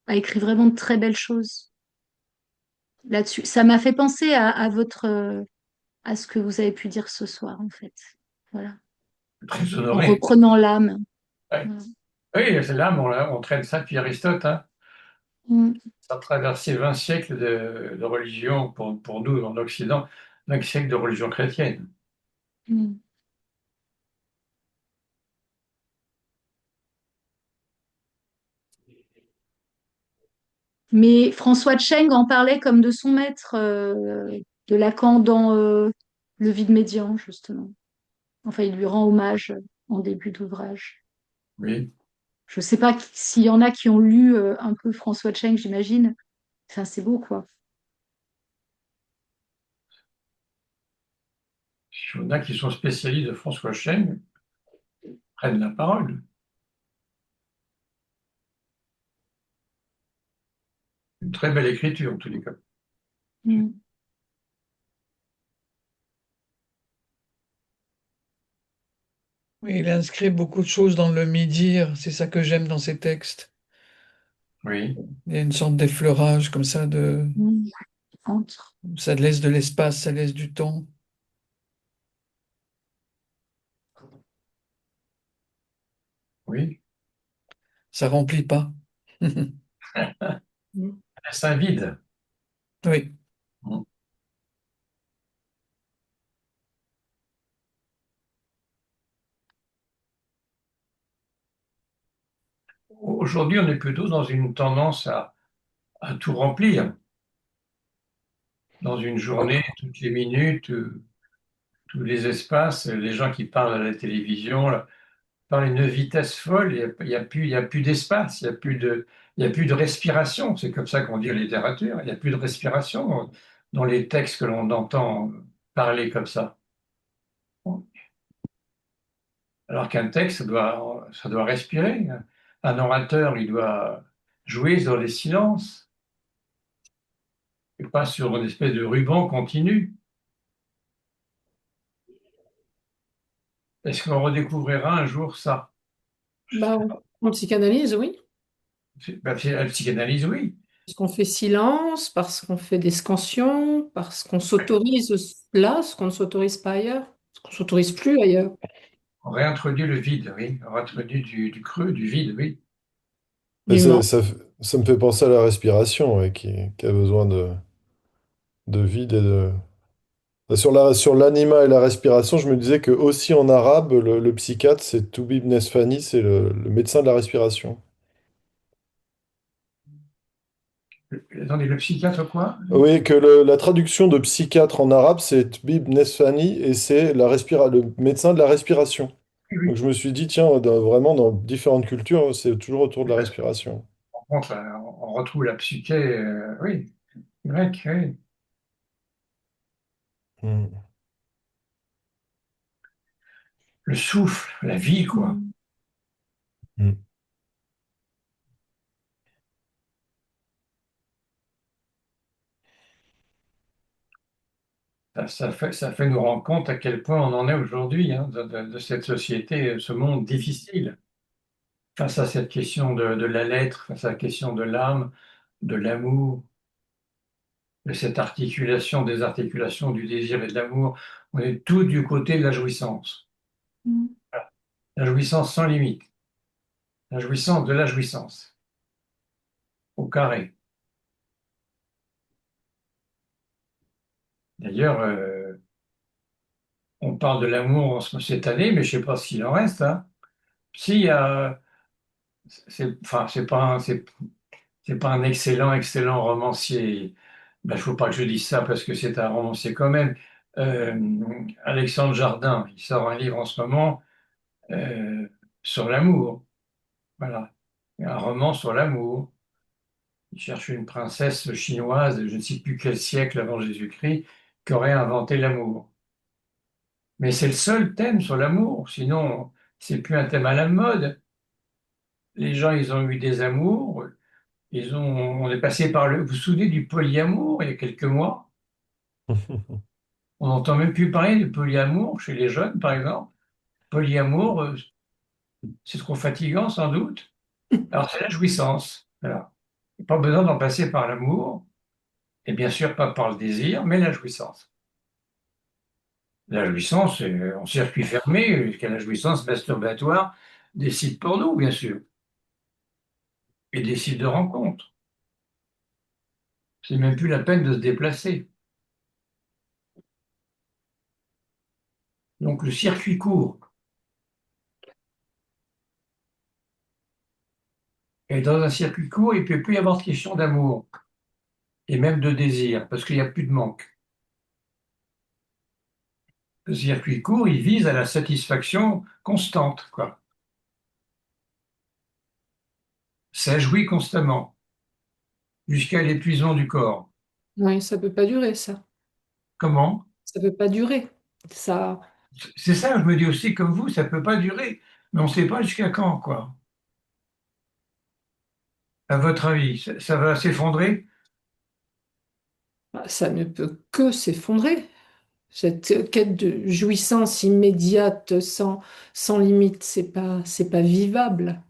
a écrit vraiment de très belles choses là-dessus. Ça m'a fait penser à votre, à ce que vous avez pu dire ce soir, en fait. Voilà. très En honoré. reprenant l'âme. Ouais. Voilà. Oui, c'est là, on traîne ça depuis Aristote, hein. Mm, Ça a traversé 20 siècles de religion pour nous en Occident, 20 siècles de religion chrétienne. mm. Mais François Cheng en parlait comme de son maître, de Lacan dans Le vide médian, justement. Enfin, il lui rend hommage en début d'ouvrage. Oui. Je sais pas s'il y en a qui ont lu un peu François Cheng, j'imagine. Enfin, c'est beau, quoi. Il y en a qui sont spécialistes de François Cheng, prennent la parole. Une très belle écriture, en tous les cas. Mm. Oui, il inscrit beaucoup de choses dans le mi-dire, c'est ça que j'aime dans ses textes. Oui, Il y a une sorte d'effleurage comme ça, Mm. Entre. ça laisse de l'espace, ça laisse du temps, oui. ça remplit pas. C'est un vide. Oui, Aujourd'hui, on est plutôt dans une tendance à tout remplir. Dans une journée, toutes les minutes, tous les espaces, les gens qui parlent à la télévision là, parlent à une vitesse folle, il y a plus d'espace, il y a plus de respiration. C'est comme ça qu'on dit en littérature. Il n'y a plus de respiration dans les textes que l'on entend parler comme ça. Alors qu'un texte, ça doit respirer. Un orateur, il doit jouer sur les silences et pas sur une espèce de ruban continu. Est-ce qu'on redécouvrira un jour ça? Bah, en psychanalyse, oui. La psychanalyse, oui. Parce qu'on fait silence, parce qu'on fait des scansions, parce qu'on s'autorise là, ce qu'on ne s'autorise pas ailleurs, ce qu'on ne s'autorise plus ailleurs. On réintroduit le vide, oui. On réintroduit du creux, du vide, oui. Mais Du manque. ça me fait penser à la respiration, ouais, qui a besoin de vide et de... sur l'anima et la respiration, je me disais que aussi en arabe, le psychiatre, c'est Toubib Nesfani, c'est le médecin de la respiration. Attendez, le psychiatre quoi? Oui, que la traduction de psychiatre en arabe, c'est Toubib Nesfani et c'est le médecin de la respiration. Oui, Donc oui. je me suis dit, tiens, vraiment dans différentes cultures, c'est toujours autour de Oui, la parce respiration. qu'on rencontre on retrouve la psyché, oui, grecque, oui. Mm. Le souffle, la vie, quoi. Mm. Mm. Ça fait nous rendre compte à quel point on en est aujourd'hui, hein, de cette société, ce monde difficile. Face à cette question de la lettre, face à la question de l'âme, de l'amour, de cette articulation, des articulations du désir et de l'amour, on est tout du côté de la jouissance. Mm. La jouissance sans limite, la jouissance de la jouissance, au carré. D'ailleurs, on parle de l'amour cette année, mais je ne sais pas s'il en reste, hein. Si, il y a, enfin, c'est pas un excellent romancier. Ben, il ne faut pas que je dise ça parce que c'est un romancier quand même. Euh, Alexandre Jardin, il sort un livre en ce moment euh, sur l'amour. Voilà. Un roman sur l'amour. Il cherche une princesse chinoise de je ne sais plus quel siècle avant Jésus-Christ qui aurait inventé l'amour. Mais c'est le seul thème sur l'amour. Sinon, c'est plus un thème à la mode. Les gens, ils ont eu des amours. On est passé par le. Vous vous souvenez du polyamour il y a quelques mois? On n'entend même plus parler du polyamour chez les jeunes, par exemple. Polyamour, c'est trop fatigant sans doute. Alors c'est la jouissance. Voilà. Pas besoin d'en passer par l'amour, et bien sûr pas par le désir, mais la jouissance. La jouissance, c'est en circuit fermé, jusqu'à la jouissance masturbatoire des sites porno, bien sûr, et des sites de rencontres. C'est même plus la peine de se déplacer. Donc le circuit court. Et dans un circuit court, il ne peut plus y avoir de question d'amour, et même de désir, parce qu'il n'y a plus de manque. Le circuit court, il vise à la satisfaction constante, quoi. Ça jouit constamment, jusqu'à l'épuisement du corps. Oui, ça peut pas durer, ça. Comment? Ça peut pas durer. Ça, C'est ça, je me dis aussi, comme vous, ça ne peut pas durer, mais on ne sait pas jusqu'à quand, quoi. À votre avis, ça va s'effondrer? ça ne peut que s'effondrer. Cette quête de jouissance immédiate, sans limite, c'est pas vivable.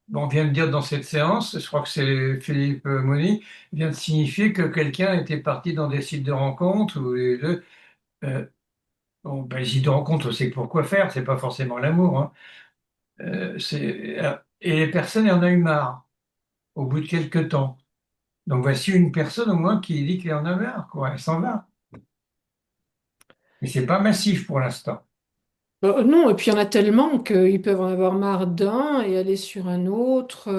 Bon, on vient de dire dans cette séance, je crois que c'est Philippe Moni, vient de signifier que quelqu'un était parti dans des sites de rencontres ou les deux. Euh, bon, ben, les sites de rencontres, c'est pourquoi faire, c'est pas forcément l'amour, hein. Et les personnes, en ont eu marre au bout de quelques temps. Donc voici une personne au moins qui dit qu'elle en a marre, quoi, elle s'en va. Mais c'est pas massif pour l'instant. Non, et puis il y en a tellement qu'ils peuvent en avoir marre d'un et aller sur un autre,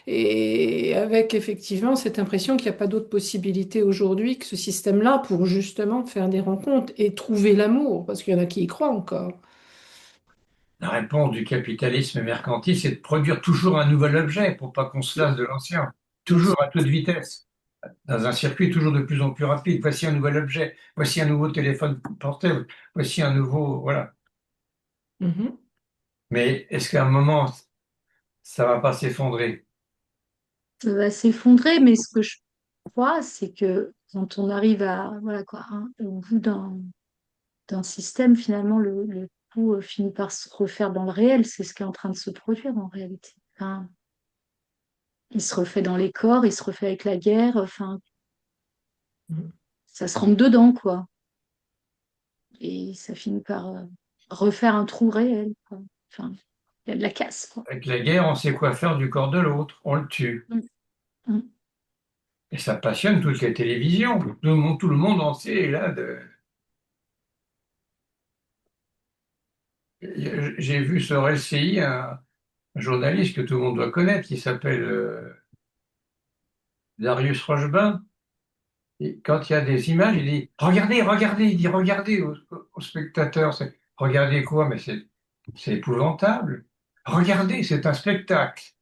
et avec effectivement cette impression qu'il n'y a pas d'autre possibilité aujourd'hui que ce système-là pour justement faire des rencontres et trouver l'amour, parce qu'il y en a qui y croient encore. La réponse du capitalisme mercantile, c'est de produire toujours un nouvel objet pour pas qu'on se lasse de l'ancien. Bien sûr. Toujours à toute vitesse, dans un circuit toujours de plus en plus rapide. Voici un nouvel objet, voici un nouveau téléphone portable, voici un nouveau, voilà. Mhm. Mais est-ce qu'à un moment, ça va pas s'effondrer? Ça va s'effondrer, mais ce que je crois, c'est que quand on arrive à, voilà quoi, hein, au bout d'un système, finalement, le tout finit par se refaire dans le réel. C'est ce qui est en train de se produire en réalité. Enfin, il se refait dans les corps, il se refait avec la guerre. Enfin, Mhm. ça se rentre dedans, quoi. Et ça finit par refaire un trou réel, quoi. Enfin, il y a de la casse, quoi. Avec la guerre, on sait quoi faire du corps de l'autre, on le tue. Mm. Mm. Et ça passionne toutes les télévisions. Tout le monde entier est là. J'ai vu sur LCI un journaliste que tout le monde doit connaître qui s'appelle Darius Rochebain. Et quand il y a des images, il dit regardez, regardez, il dit regardez aux spectateurs. Regardez quoi? Mais c'est épouvantable. Regardez, c'est un spectacle.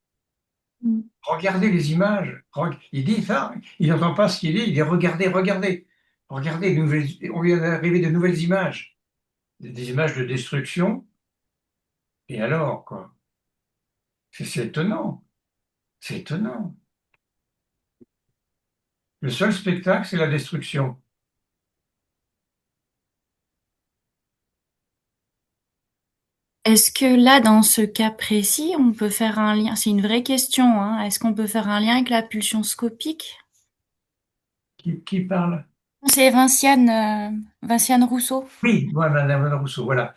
Mm. Regardez les images. Il dit ça, il n'entend pas ce qu'il dit, il dit regardez, regardez. Regardez, on vient d'arriver de nouvelles images. Des images de destruction. Et alors, quoi? C'est étonnant. C'est étonnant. Le seul spectacle, c'est la destruction. Est-ce que là, dans ce cas précis, on peut faire un lien? C'est une vraie question, hein. Est-ce qu'on peut faire un lien avec la pulsion scopique? Qui parle? C'est Vinciane Rousseau. Oui, moi, Madame Rousseau, voilà.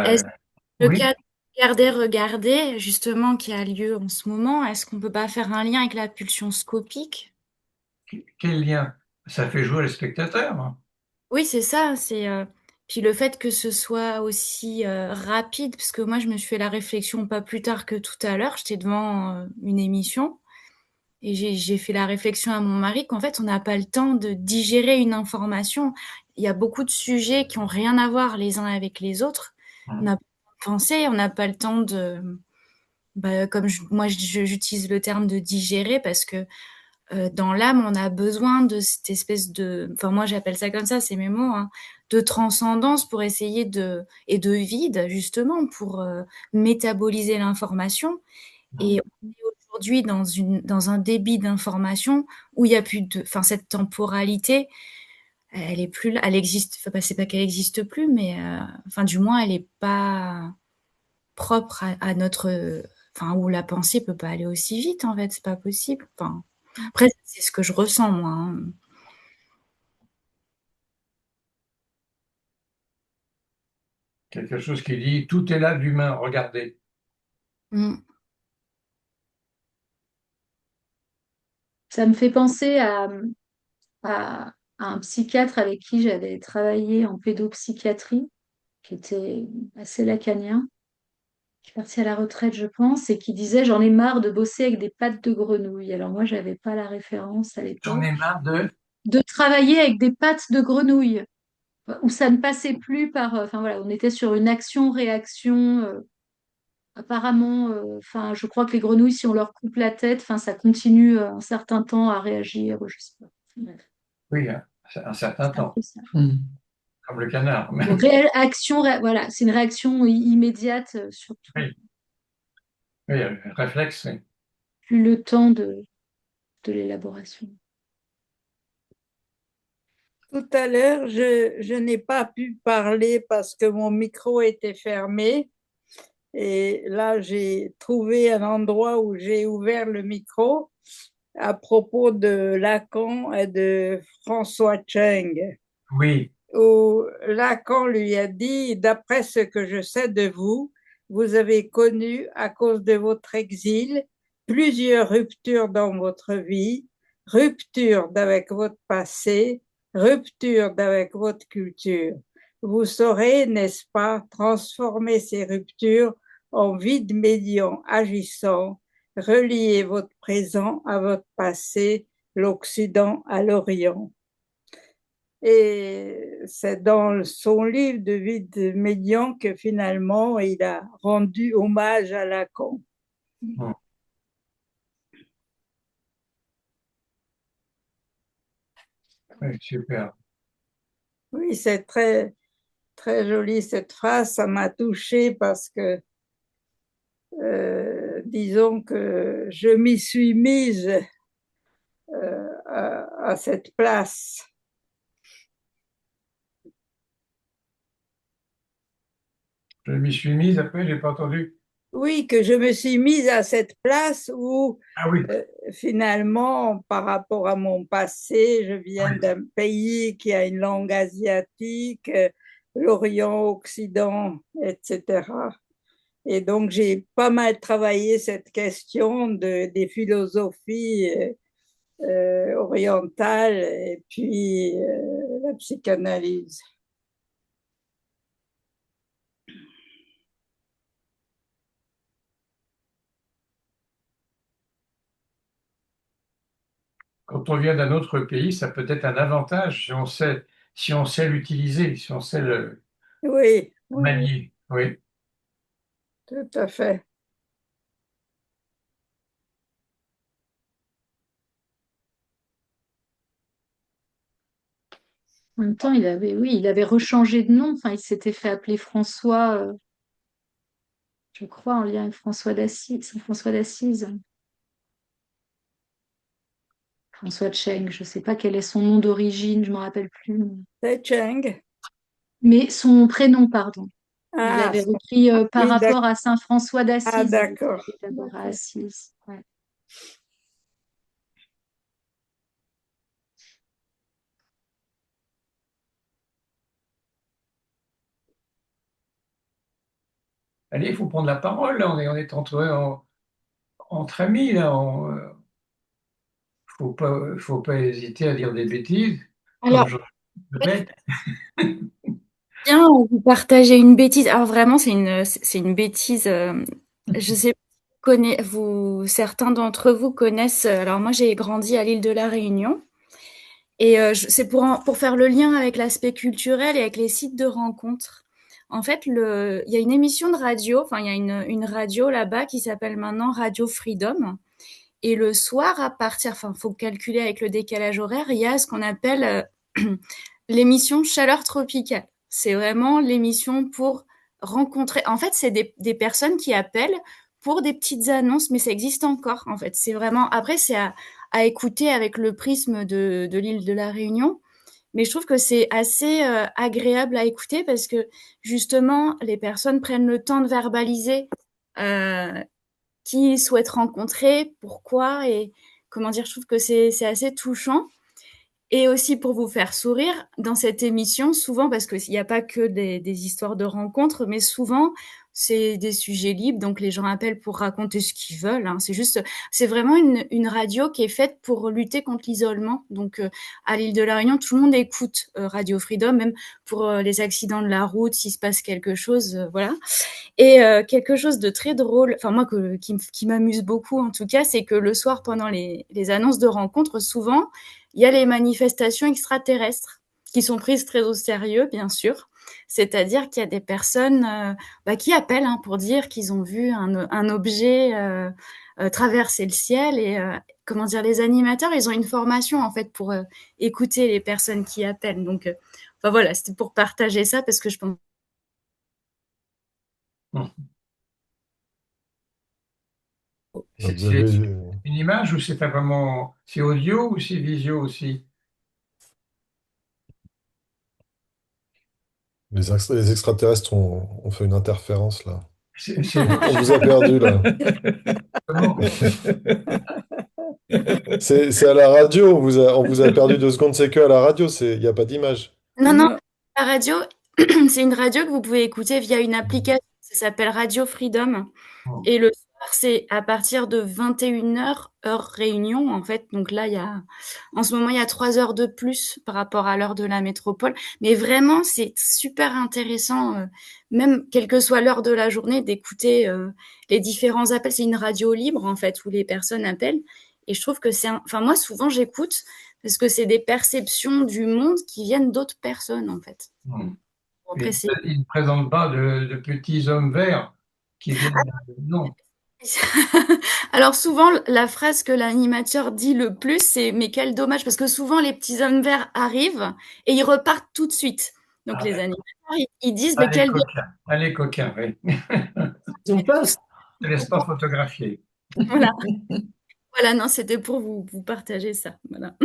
Est-ce Ben, que le oui, cas de Regardez, justement, qui a lieu en ce moment, est-ce qu'on peut pas faire un lien avec la pulsion scopique? quel lien? Ça fait jouer les spectateurs, hein. Oui, c'est ça. Puis le fait que ce soit aussi rapide, parce que moi, je me suis fait la réflexion pas plus tard que tout à l'heure. J'étais devant une émission et j'ai fait la réflexion à mon mari qu'en fait, on n'a pas le temps de digérer une information. Il y a beaucoup de sujets qui ont rien à voir les uns avec les autres. On n'a pas le temps de penser, on n'a pas le temps de, bah, comme moi, j'utilise le terme de digérer parce que dans l'âme, on a besoin de cette espèce de, enfin moi j'appelle ça comme ça, c'est mes mots, hein, de transcendance pour essayer et de vide justement pour métaboliser l'information. Et on est aujourd'hui dans un débit d'information où il y a plus de, enfin cette temporalité, elle est plus là, elle existe, enfin c'est pas qu'elle existe plus, mais enfin du moins elle est pas propre à notre, enfin où la pensée peut pas aller aussi vite en fait, c'est pas possible. Enfin après c'est ce que je ressens moi, hein. Quelque chose qui dit tout est là d'humain, regardez. Mm. Ça me fait penser à un psychiatre avec qui j'avais travaillé en pédopsychiatrie, qui était assez lacanien, qui est parti à la retraite, je pense, et qui disait, j'en ai marre de bosser avec des pattes de grenouille. Alors moi, j'avais pas la référence à J'en ai l'époque. marre de. De travailler avec des pattes de grenouille, où ça ne passait plus par, enfin voilà, on était sur une action-réaction. Apparemment, enfin, je crois que les grenouilles, si on leur coupe la tête, enfin, ça continue un certain temps à réagir. Je sais pas. Bref, Oui, hein, un certain c'est un temps, peu ça. Hmm. comme le canard. Donc, voilà, c'est une réaction immédiate, surtout Oui, oui, réflexe, oui. plus le temps de l'élaboration. Tout à l'heure, je n'ai pas pu parler parce que mon micro était fermé. Et là, j'ai trouvé un endroit où j'ai ouvert le micro à propos de Lacan et de François Cheng, Oui, où Lacan lui a dit, d'après ce que je sais de vous, vous avez connu, à cause de votre exil, plusieurs ruptures dans votre vie, rupture avec votre passé, rupture avec votre culture. Vous saurez, n'est-ce pas, transformer ces ruptures en vide médian agissant, relier votre présent à votre passé, l'Occident à l'Orient. Et c'est dans son livre de Vide médian que finalement il a rendu hommage à Lacan. oui, super. Oui, c'est très, très joli cette phrase, ça m'a touchée parce que, disons que je m'y suis mise à cette place. Je m'y suis mise, après, j'ai pas entendu. Oui, que je me suis mise à cette place où Ah oui, finalement, par rapport à mon passé, je viens oui. d'un pays qui a une langue asiatique, l'Orient, Occident, etc. Et donc, j'ai pas mal travaillé cette question des philosophies orientales et puis la psychanalyse. Quand on vient d'un autre pays, ça peut être un avantage si on sait l'utiliser, si on sait le Oui, oui, manier. Oui. tout à fait. En même temps, oui, il avait rechangé de nom. Enfin, il s'était fait appeler François, je crois, en lien avec François d'Assise, Saint François d'Assise. François Cheng, je ne sais pas quel est son nom d'origine, je ne me rappelle plus. C'est Cheng. Mais son prénom, pardon. Il Ah, avait repris par oui, rapport à Saint François ah, d'Assise. Il était d'accord. allé d'abord à Assise. Ouais. Allez, il faut prendre la parole, là. On est entre amis, là. Faut pas hésiter à dire des bêtises, comme Alors, je. peut-être. Bien, vous partagez une bêtise. Alors vraiment, c'est une bêtise. Je sais pas si certains d'entre vous connaissent. Alors moi, j'ai grandi à l'île de la Réunion. Et c'est pour faire le lien avec l'aspect culturel et avec les sites de rencontres. En fait, il y a une émission de radio, enfin, il y a une radio là-bas qui s'appelle maintenant Radio Freedom. Et le soir, enfin, faut calculer avec le décalage horaire, il y a ce qu'on appelle l'émission Chaleur tropicale. C'est vraiment l'émission pour rencontrer. En fait, c'est des personnes qui appellent pour des petites annonces, mais ça existe encore. En fait, c'est vraiment. Après, c'est à écouter avec le prisme de l'île de la Réunion. Mais je trouve que c'est assez agréable à écouter parce que justement, les personnes prennent le temps de verbaliser euh, qui ils souhaitent rencontrer, pourquoi et comment dire. Je trouve que c'est assez touchant. Et aussi pour vous faire sourire, dans cette émission, souvent, parce qu'il n'y a pas que des histoires de rencontres, mais souvent, c'est des sujets libres, donc les gens appellent pour raconter ce qu'ils veulent. Hein. C'est vraiment une radio qui est faite pour lutter contre l'isolement. Donc, à l'île de la Réunion, tout le monde écoute Radio Freedom, même pour les accidents de la route, s'il se passe quelque chose, voilà. Et quelque chose de très drôle, enfin moi qui m'amuse beaucoup en tout cas, c'est que le soir pendant les annonces de rencontres, souvent il y a les manifestations extraterrestres qui sont prises très au sérieux, bien sûr. C'est-à-dire qu'il y a des personnes qui appellent pour dire qu'ils ont vu un objet traverser le ciel et comment dire, les animateurs, ils ont une formation en fait pour écouter les personnes qui appellent. Donc, enfin voilà, c'était pour partager ça parce que je pense. C'est Vous avez, une image ou c'est vraiment, c'est audio ou c'est visio aussi? les extraterrestres ont fait une interférence là. C'est On vous a perdu là. comment? C'est à la radio, on vous a perdu 2 secondes, c'est que à la radio, il n'y a pas d'image. Non, non, Non, la radio, c'est une radio que vous pouvez écouter via une application. Ça s'appelle Radio Freedom. Et le soir, c'est à partir de 21 h heure Réunion, en fait. Donc là, en ce moment, il y a 3 heures de plus par rapport à l'heure de la métropole. Mais vraiment, c'est super intéressant, même quelle que soit l'heure de la journée, d'écouter les différents appels. C'est une radio libre, en fait, où les personnes appellent. Et je trouve que enfin, moi, souvent, j'écoute parce que c'est des perceptions du monde qui viennent d'autres personnes, en fait. Hmm. Bon, Et après, c'est il ne présente pas de petits hommes verts qui viennent. Non. Alors souvent, la phrase que l'animateur dit le plus, c'est «Mais quel dommage!» parce que souvent les petits hommes verts arrivent et ils repartent tout de suite. Donc Ah, les d'accord. animateurs, ils disent «Mais Allez, quel dommage!» coquin. Allez, coquin, oui. Ils ont peur. Ne te laisse pas photographier. Voilà, voilà, non, c'était pour vous partager ça. Voilà.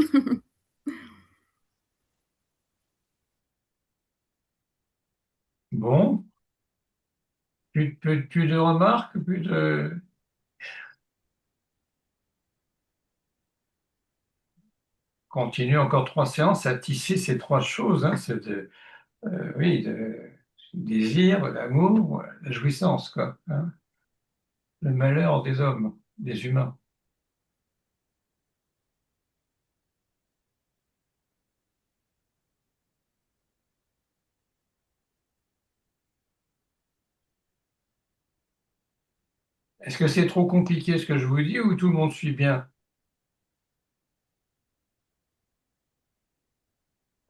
Bon, plus de remarques, plus de. Continue encore 3 séances à tisser ces 3 choses. Hein, oui, du désir, de l'amour, la jouissance, quoi. Hein, le malheur des hommes, des humains. Est-ce que c'est trop compliqué ce que je vous dis ou tout le monde suit bien?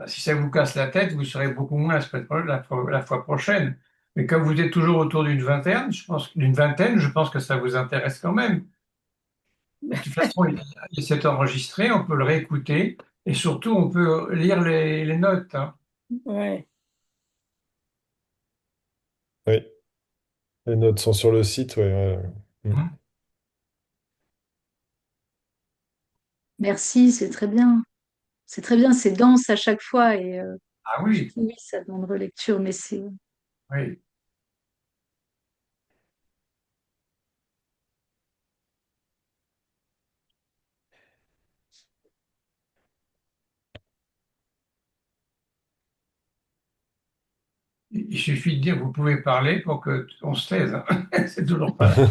Si ça vous casse la tête, vous serez beaucoup moins la fois prochaine. Mais comme vous êtes toujours autour d'une vingtaine, je pense que ça vous intéresse quand même. De toute façon, c'est enregistré, on peut le réécouter et surtout on peut lire les notes. Hein. ouais. Oui, les notes sont sur le site, ouais, ouais, ouais. Hein. Merci, c'est très bien. C'est très bien, c'est dense à chaque fois et Ah oui, oui, ça demande relecture, mais c'est oui. Il suffit de dire vous pouvez parler pour que on se taise. Hein. C'est toujours pareil.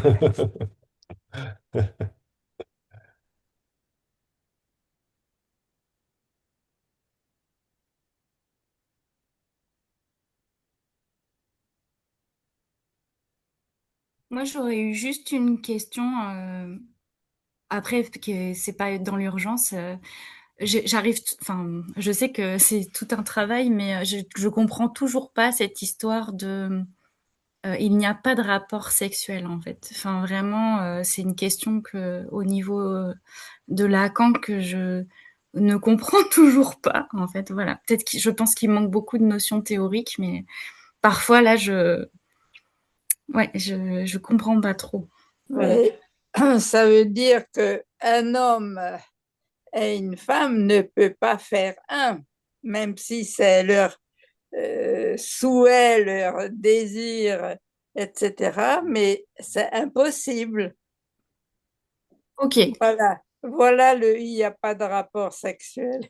Moi, j'aurais eu juste une question. Après, que c'est pas dans l'urgence. Enfin, je sais que c'est tout un travail, mais je comprends toujours pas cette histoire de. Il n'y a pas de rapport sexuel en fait. Enfin, vraiment, c'est une question que, au niveau de Lacan, que je ne comprends toujours pas en fait. Voilà. Peut-être que je pense qu'il manque beaucoup de notions théoriques, mais parfois là, ouais, je comprends pas trop. Voilà. Mais ça veut dire que un homme et une femme ne peut pas faire un, même si c'est leur souhait, leur désir, etc. Mais c'est impossible. Ok. Voilà. Voilà il n'y a pas de rapport sexuel.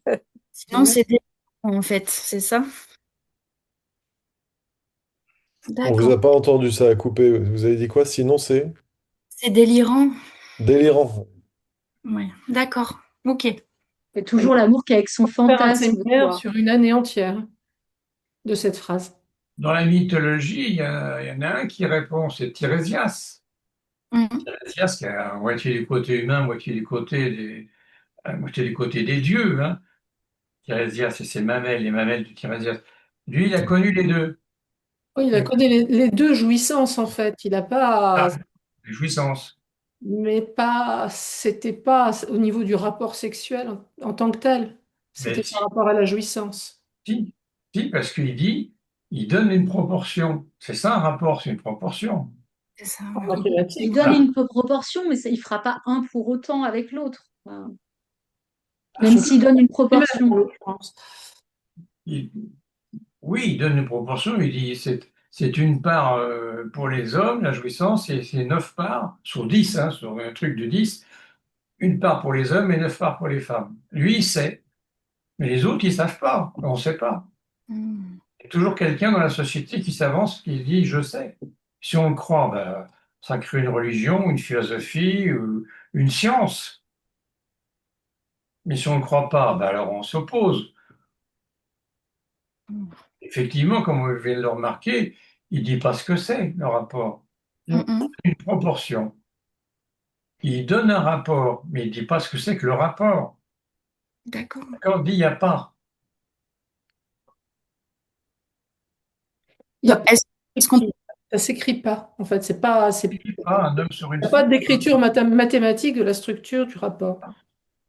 Sinon, c'est délirant, en fait, c'est ça? On vous D'accord. a pas entendu, ça a coupé. Vous avez dit quoi? Sinon, c'est C'est délirant. délirant. Ouais. D'accord. Ok. C'est toujours l'amour qu'avec son On peut faire un fantasme, séminaire quoi. sur une année entière de cette phrase. Dans la mythologie, il y en a un qui répond, c'est Tirésias. Mhm. Tirésias qui a moitié du côté humain, moitié du côté des dieux, hein. Tirésias et ses mamelles, les mamelles de Tirésias. Lui, il a connu les deux. Oui, il a connu les deux jouissances en fait. Il n'a pas, Ah, les jouissances. mais pas, c'était pas au niveau du rapport sexuel en tant que tel. Mais C'était par rapport à la jouissance. si, si, parce qu'il dit, il donne une proportion. C'est ça un rapport, c'est une proportion. C'est ça. En Ouais. Il mathématiques, donne Voilà. une proportion, mais ça, il fera pas un pour autant avec l'autre. Enfin, ils même sont s'il tous donne une les mêmes en proportion. l'occurrence. Il- oui, il donne une proportion. Il dit, c'est une part pour les hommes, la jouissance, et c'est 9 parts sur 10, hein, sur un truc de 10, une part pour les hommes et 9 parts pour les femmes. Lui, il sait, mais les autres, ils savent pas. On ne sait pas. Mhm. Il y a toujours quelqu'un dans la société qui s'avance, qui dit je sais. Si on le croit, ben, ça crée une religion, une philosophie, une science. Mais si on ne le croit pas, ben alors on s'oppose. Effectivement, comme on vient de le remarquer, il dit pas ce que c'est le rapport. Mhm. Une proportion. Il donne un rapport, mais il dit pas ce que c'est que le rapport. D'accord. Quand il dit il n'y a pas, Il y a pas Est-ce qu'on d'écrit. Ça s'écrit pas. En fait, c'est pas, il dit pas un homme sur il une n'y a pas femme. d'écriture mathématique de la structure du rapport.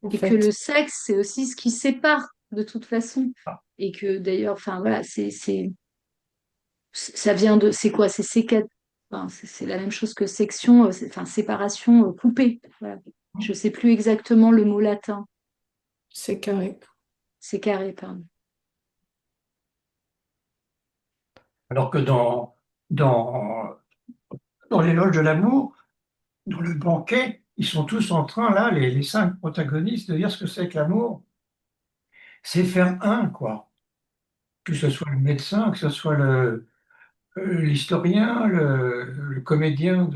En Et que fait, le sexe, c'est aussi ce qui sépare de toute façon. Et que d'ailleurs, enfin voilà, ça vient de, c'est quoi? Enfin, c'est la même chose que section, enfin séparation coupée. Voilà. Je sais plus exactement le mot latin. c'est carré. C'est carré, pardon. Alors que dans, dans l'éloge de l'amour, dans le banquet, ils sont tous en train, là, les 5 protagonistes, de dire ce que c'est que l'amour. C'est faire un, quoi. Que ce soit le médecin, que ce soit l'historien, le comédien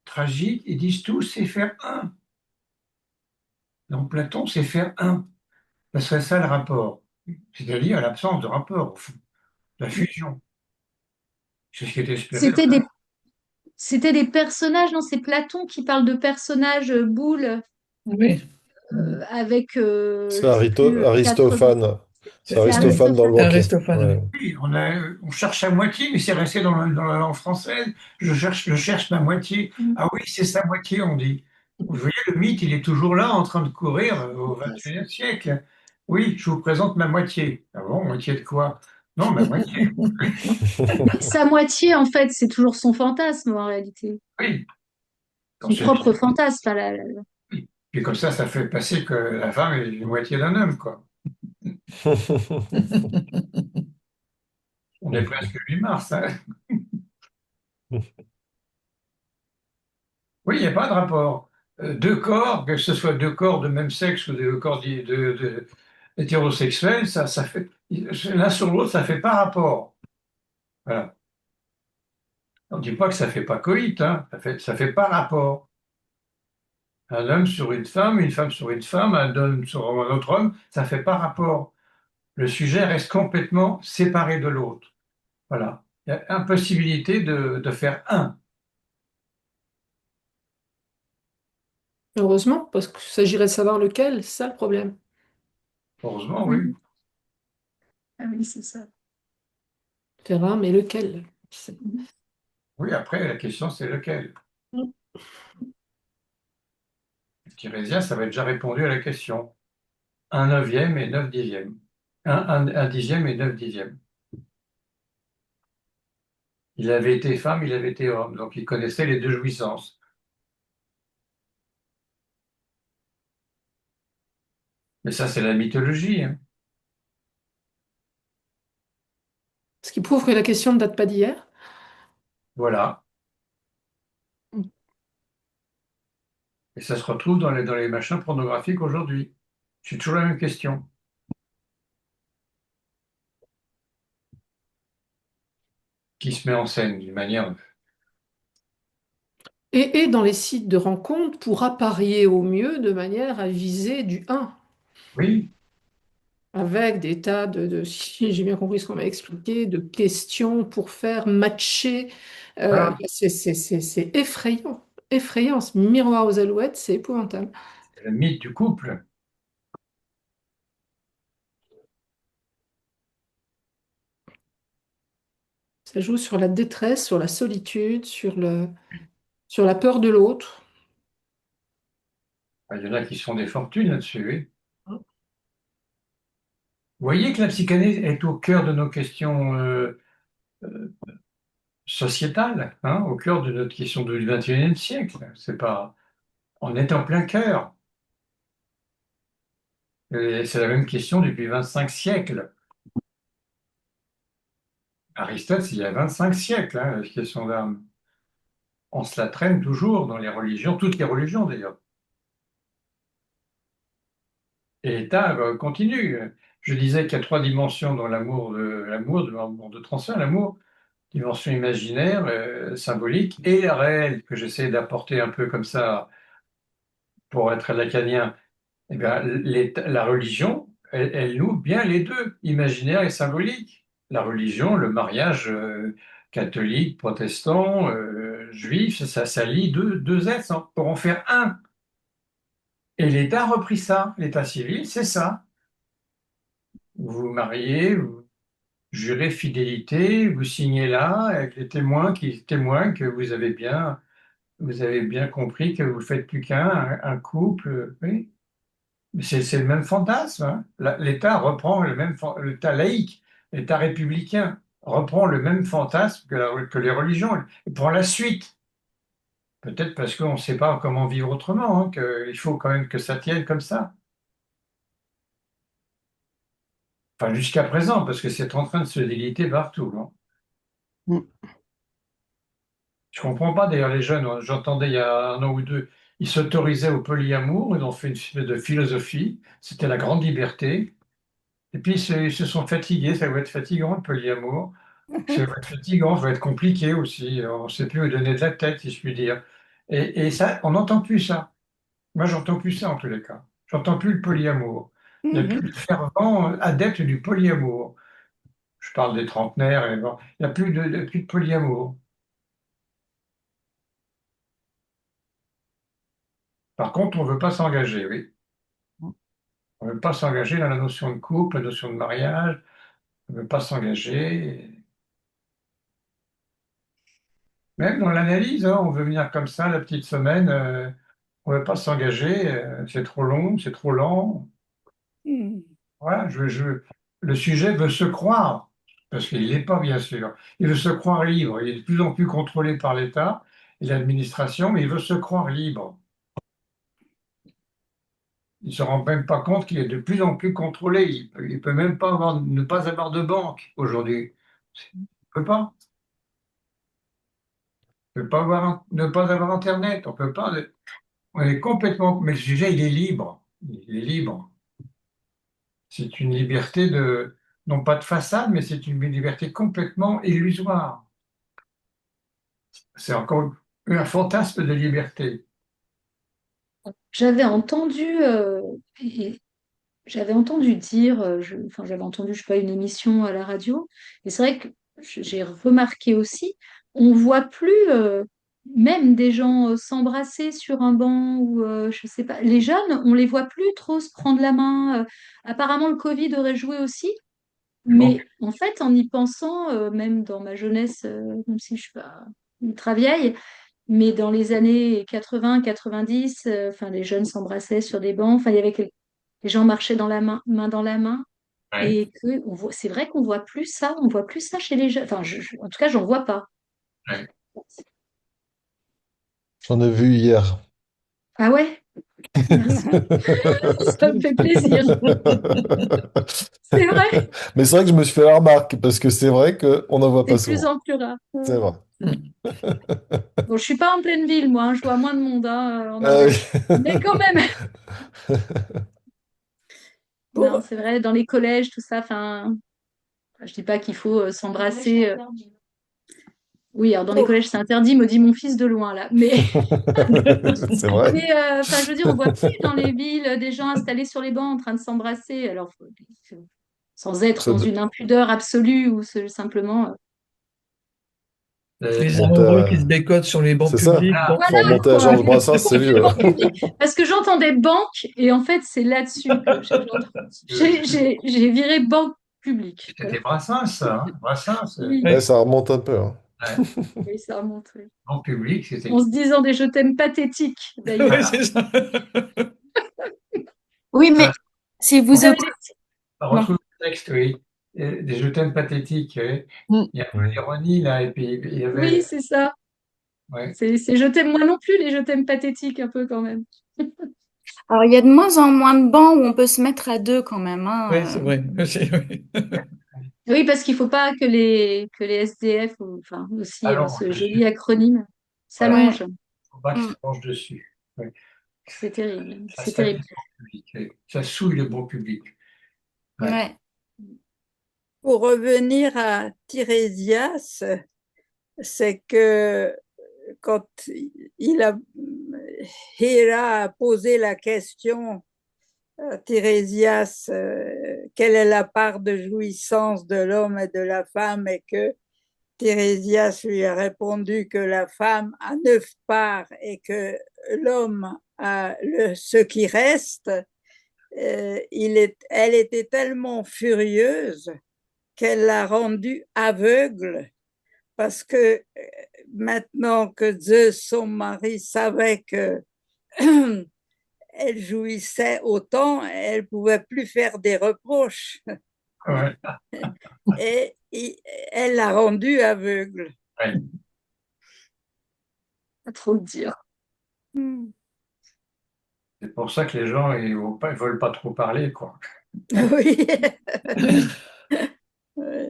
tragique, ils disent tous c'est faire un. Dans Platon, c'est faire un. Ce serait ça le rapport. C'est-à-dire l'absence de rapport, au fond, la fusion. C'est ce qui est espéré. C'était des, c'était des personnages, non, c'est Platon qui parle de personnages boules Oui, avec, C'est je sais plus, quatre. Aristophane. C'est C'est Aristophane dans le Aristophane. banquet. Aristophane, Ouais. oui. Oui, on cherche sa moitié, mais c'est resté dans la langue française. Je cherche ma moitié. Ah oui, c'est sa moitié, on dit. Vous voyez, le mythe, il est toujours là, en train de courir au XXIe siècle. Oui, je vous présente ma moitié. Ah bon, moitié de quoi? Non, ma moitié. Sa moitié, en fait, c'est toujours son fantasme en réalité. Oui. Son propre fantasme. Enfin, Oui. Puis comme ça fait passer que la femme est la moitié d'un homme, quoi. On est presque 8 mars, hein. Oui, il n'y a pas de rapport. Deux corps, que ce soit deux corps de même sexe ou deux corps hétérosexuels, ça fait l'un sur l'autre, ça fait pas rapport. Voilà. On ne dit pas que ça fait pas coït, hein. Ça fait pas rapport. Un homme sur une femme sur une femme, un homme sur un autre homme, ça fait pas rapport. Le sujet reste complètement séparé de l'autre. Voilà. Il y a impossibilité de faire un. Heureusement, parce qu'il s'agirait de savoir lequel, c'est ça le problème. Heureusement, oui. Mhm. Ah oui, c'est ça. Faire un, mais lequel? Oui, après, la question, c'est lequel? Tirésia, ça va déjà répondu à la question. Un neuvième et 9 dixièmes. Un dixième et 9 dixièmes. Il avait été femme, il avait été homme, donc il connaissait les deux jouissances. Mais ça, c'est la mythologie, hein. Ce qui prouve que la question ne date pas d'hier. Voilà. Et ça se retrouve dans les machins pornographiques aujourd'hui. C'est toujours la même question. Qui se met en scène d'une manière. Et dans les sites de rencontres pour apparier au mieux de manière à viser du un, Oui, avec des tas si j'ai bien compris ce qu'on m'a expliqué, de questions pour faire matcher. voilà. C'est effrayant, effrayant. Ce miroir aux alouettes, c'est épouvantable. C'est le mythe du couple. Ça joue sur la détresse, sur la solitude, sur la peur de l'autre. Il y en a qui se font des fortunes là-dessus, oui. Vous voyez que la psychanalyse est au cœur de nos questions sociétales, hein, au cœur de notre question du XXIe siècle. C'est pas, on est en plein cœur. Et c'est la même question depuis 25 siècles. Aristote, c'est il y a 25 siècles, hein, la question d'âme. On se la traîne toujours dans les religions, toutes les religions d'ailleurs. Et l'État continue. Je disais qu'il y a trois dimensions dans l'amour de transfert, l'amour, dimension imaginaire, symbolique, et réelle, que j'essaie d'apporter un peu comme ça pour être lacanien. Eh bien, la religion, elle noue bien les deux, imaginaire et symbolique. La religion, le mariage catholique, protestant, juif, ça lie deux êtres pour en faire un. Et l'État a repris ça. L'État civil, c'est ça. Vous vous mariez, vous jurez fidélité, vous signez là avec les témoins qui témoignent que vous avez bien compris que vous ne faites plus qu'un, un couple. Oui. C'est le même fantasme, hein. L'État reprend l'État laïque, l'État républicain reprend le même fantasme que les religions. Il prend la suite. Peut-être parce qu'on ne sait pas comment vivre autrement, hein, qu'il faut quand même que ça tienne comme ça. Enfin, jusqu'à présent, parce que c'est en train de se déliter partout, hein. Mm. Je comprends pas d'ailleurs les jeunes. J'entendais il y a un an ou deux, ils s'autorisaient au polyamour, ils ont fait une espèce de philosophie. C'était la grande liberté. Et puis ils se sont fatigués. Ça va être fatigant le polyamour. Ça va être fatigant, ça va être compliqué aussi. On ne sait plus où donner de la tête, si je puis dire. Et ça, on n'entend plus ça. Moi, j'entends plus ça en tous les cas. J'entends plus le polyamour. Il n'y a plus de fervents adeptes du polyamour. Je parle des trentenaires. Et bon, il n'y a plus de polyamour. Par contre, on ne veut pas s'engager, oui. On ne veut pas s'engager dans la notion de couple, la notion de mariage. On ne veut pas s'engager. Même dans l'analyse, hein, on veut venir comme ça la petite semaine. On ne veut pas s'engager. C'est trop long, c'est trop lent. Mm. Voilà, le sujet veut se croire, parce qu'il n'est pas, bien sûr. Il veut se croire libre. Il est de plus en plus contrôlé par l'État et l'administration, mais il veut se croire libre. Il ne se rend même pas compte qu'il est de plus en plus contrôlé. Il peut même pas ne pas avoir de banque aujourd'hui. Il ne peut pas. Il ne peut pas ne pas avoir Internet. On peut pas. On est complètement. Mais le sujet, il est libre. Il est libre. C'est une liberté non pas de façade, mais c'est une liberté complètement illusoire. C'est encore un fantasme de liberté. J'avais entendu, j'avais entendu dire, enfin, j'avais entendu, je sais pas, une émission à la radio, et c'est vrai que j'ai remarqué aussi, on voit plus même des gens s'embrasser sur un banc ou je sais pas. Les jeunes, on les voit plus trop se prendre la main. Apparemment, le Covid aurait joué aussi. Bon, Mais en fait, en y pensant, même dans ma jeunesse, même si je suis pas ultra vieille, mais dans les années 80, 90, enfin, les jeunes s'embrassaient sur des bancs. Enfin, il y avait les gens marchaient dans la main dans la main. ouais. Et que c'est vrai qu'on voit plus ça. On voit plus ça chez les jeunes. Enfin, en tout cas, j'en vois pas. Ouais. J'en ai vu hier. Ah ouais? Merci. Ça me fait plaisir. C'est vrai, Mais c'est vrai que je me suis fait la remarque, parce que c'est vrai qu'on n'en voit c'est pas de plus souvent. en plus rare. C'est vrai. Bon, je suis pas en pleine ville, moi, hein, je vois moins de monde hein, en Ah Ardèche. oui. Mais quand même, non, Pour, c'est vrai, dans les collèges, tout ça, enfin, je dis pas qu'il faut s'embrasser. Oui, alors dans les pour, collèges, c'est interdit, me dit mon fils de loin, là. Mais, C'est vrai. mais enfin, je veux dire, on voit plus dans les villes des gens installés sur les bancs en train de s'embrasser. Alors, sans être Ça dans doit- une impudeur absolue ou simplement. Euh, Les remonter amoureux qui se à... bécotent sur les bancs C'est ça. publics. voilà. Bon. Faut Voilà, remonter à quoi. Georges Brassens, c'est Sur mieux. les bancs publics. Parce que j'entendais banque, et en fait, c'est là-dessus que j'ai viré banque publique. Voilà. C'était Brassens, ça, hein. Brassens. Oui, Ouais, ça remonte un peu, hein. Ouais. oui, ça remonte. Oui. En public, c'était. En se disant des je t'aime pathétiques, Oui, d'ailleurs. c'est ça. Oui, mais Voilà. si On vous Ça, observez, bon. retrouve le texte, oui. Des je t'aime pathétiques. Oui. Mm. Il y a un peu Mm. d'ironie, là, et puis il y oui, avait. c'est ça. Ouais. C'est je t'aime moi non plus, les je t'aime pathétiques, un peu quand même. Alors, il y a de moins en moins de bancs où on peut se mettre à deux quand même, Oui, c'est hein. vrai. Oui. Oui, parce qu'il ne faut pas que les SDF, enfin aussi Allons, ce dessus. joli acronyme, Voilà. Ouais. s'allonge. Faut pas que ça Mm. mange dessus. Ouais. C'est terrible. Ça C'est terrible. stagne le bon public. Oui. Ça souille le bon public. Ouais. Ouais. pour revenir à Tirésias, c'est que quand Hira a posé la question à Tirésias, quelle est la part de jouissance de l'homme et de la femme, et que Tirésias lui a répondu que la femme a 9 parts et que l'homme a ce qui reste, elle était tellement furieuse qu'elle l'a rendu aveugle, parce que maintenant que Zeus, son mari, savait que elle jouissait autant, elle pouvait plus faire des reproches Ouais. et elle l'a rendu aveugle. Ouais. Pas trop le dire. C'est pour ça que les gens ils veulent pas trop parler, quoi. Oui. Ouais.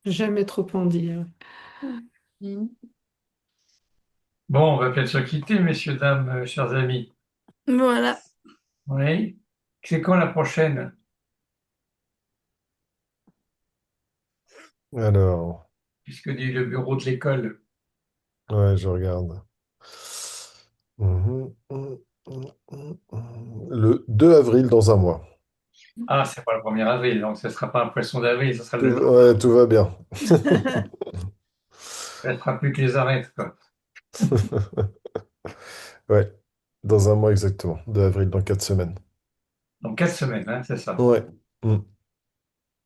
Jamais trop en dire. Mm. Bon, on va peut-être se quitter, messieurs, dames, chers amis. Voilà. Oui. C'est quand la prochaine? Alors, Puisque dit le bureau de l'école. ouais, je regarde. Le 2 avril dans un mois. Ah, c'est pas le 1er avril, donc ce ne sera pas un poisson d'avril, ce sera le 2 Ouais, tout va bien. Ça ne sera plus que les arêtes, quoi. Ouais, dans un mois exactement. 2 avril, dans 4 semaines. Donc 4 semaines, hein, c'est ça. Ouais. Mm.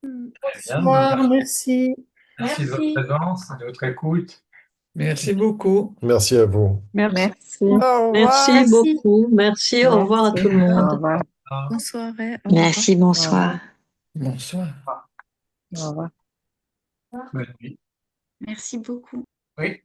Très bien. Bonsoir, merci. Merci de votre Merci. présence, de votre écoute. Merci beaucoup. Merci à vous. Merci. Au revoir. Merci Merci. beaucoup. Merci. Au revoir à Merci. tout le Au monde. revoir. Bonne soirée. Au revoir. Merci, bonsoir. Bonsoir. Au revoir. Bonne nuit. Merci beaucoup. Oui.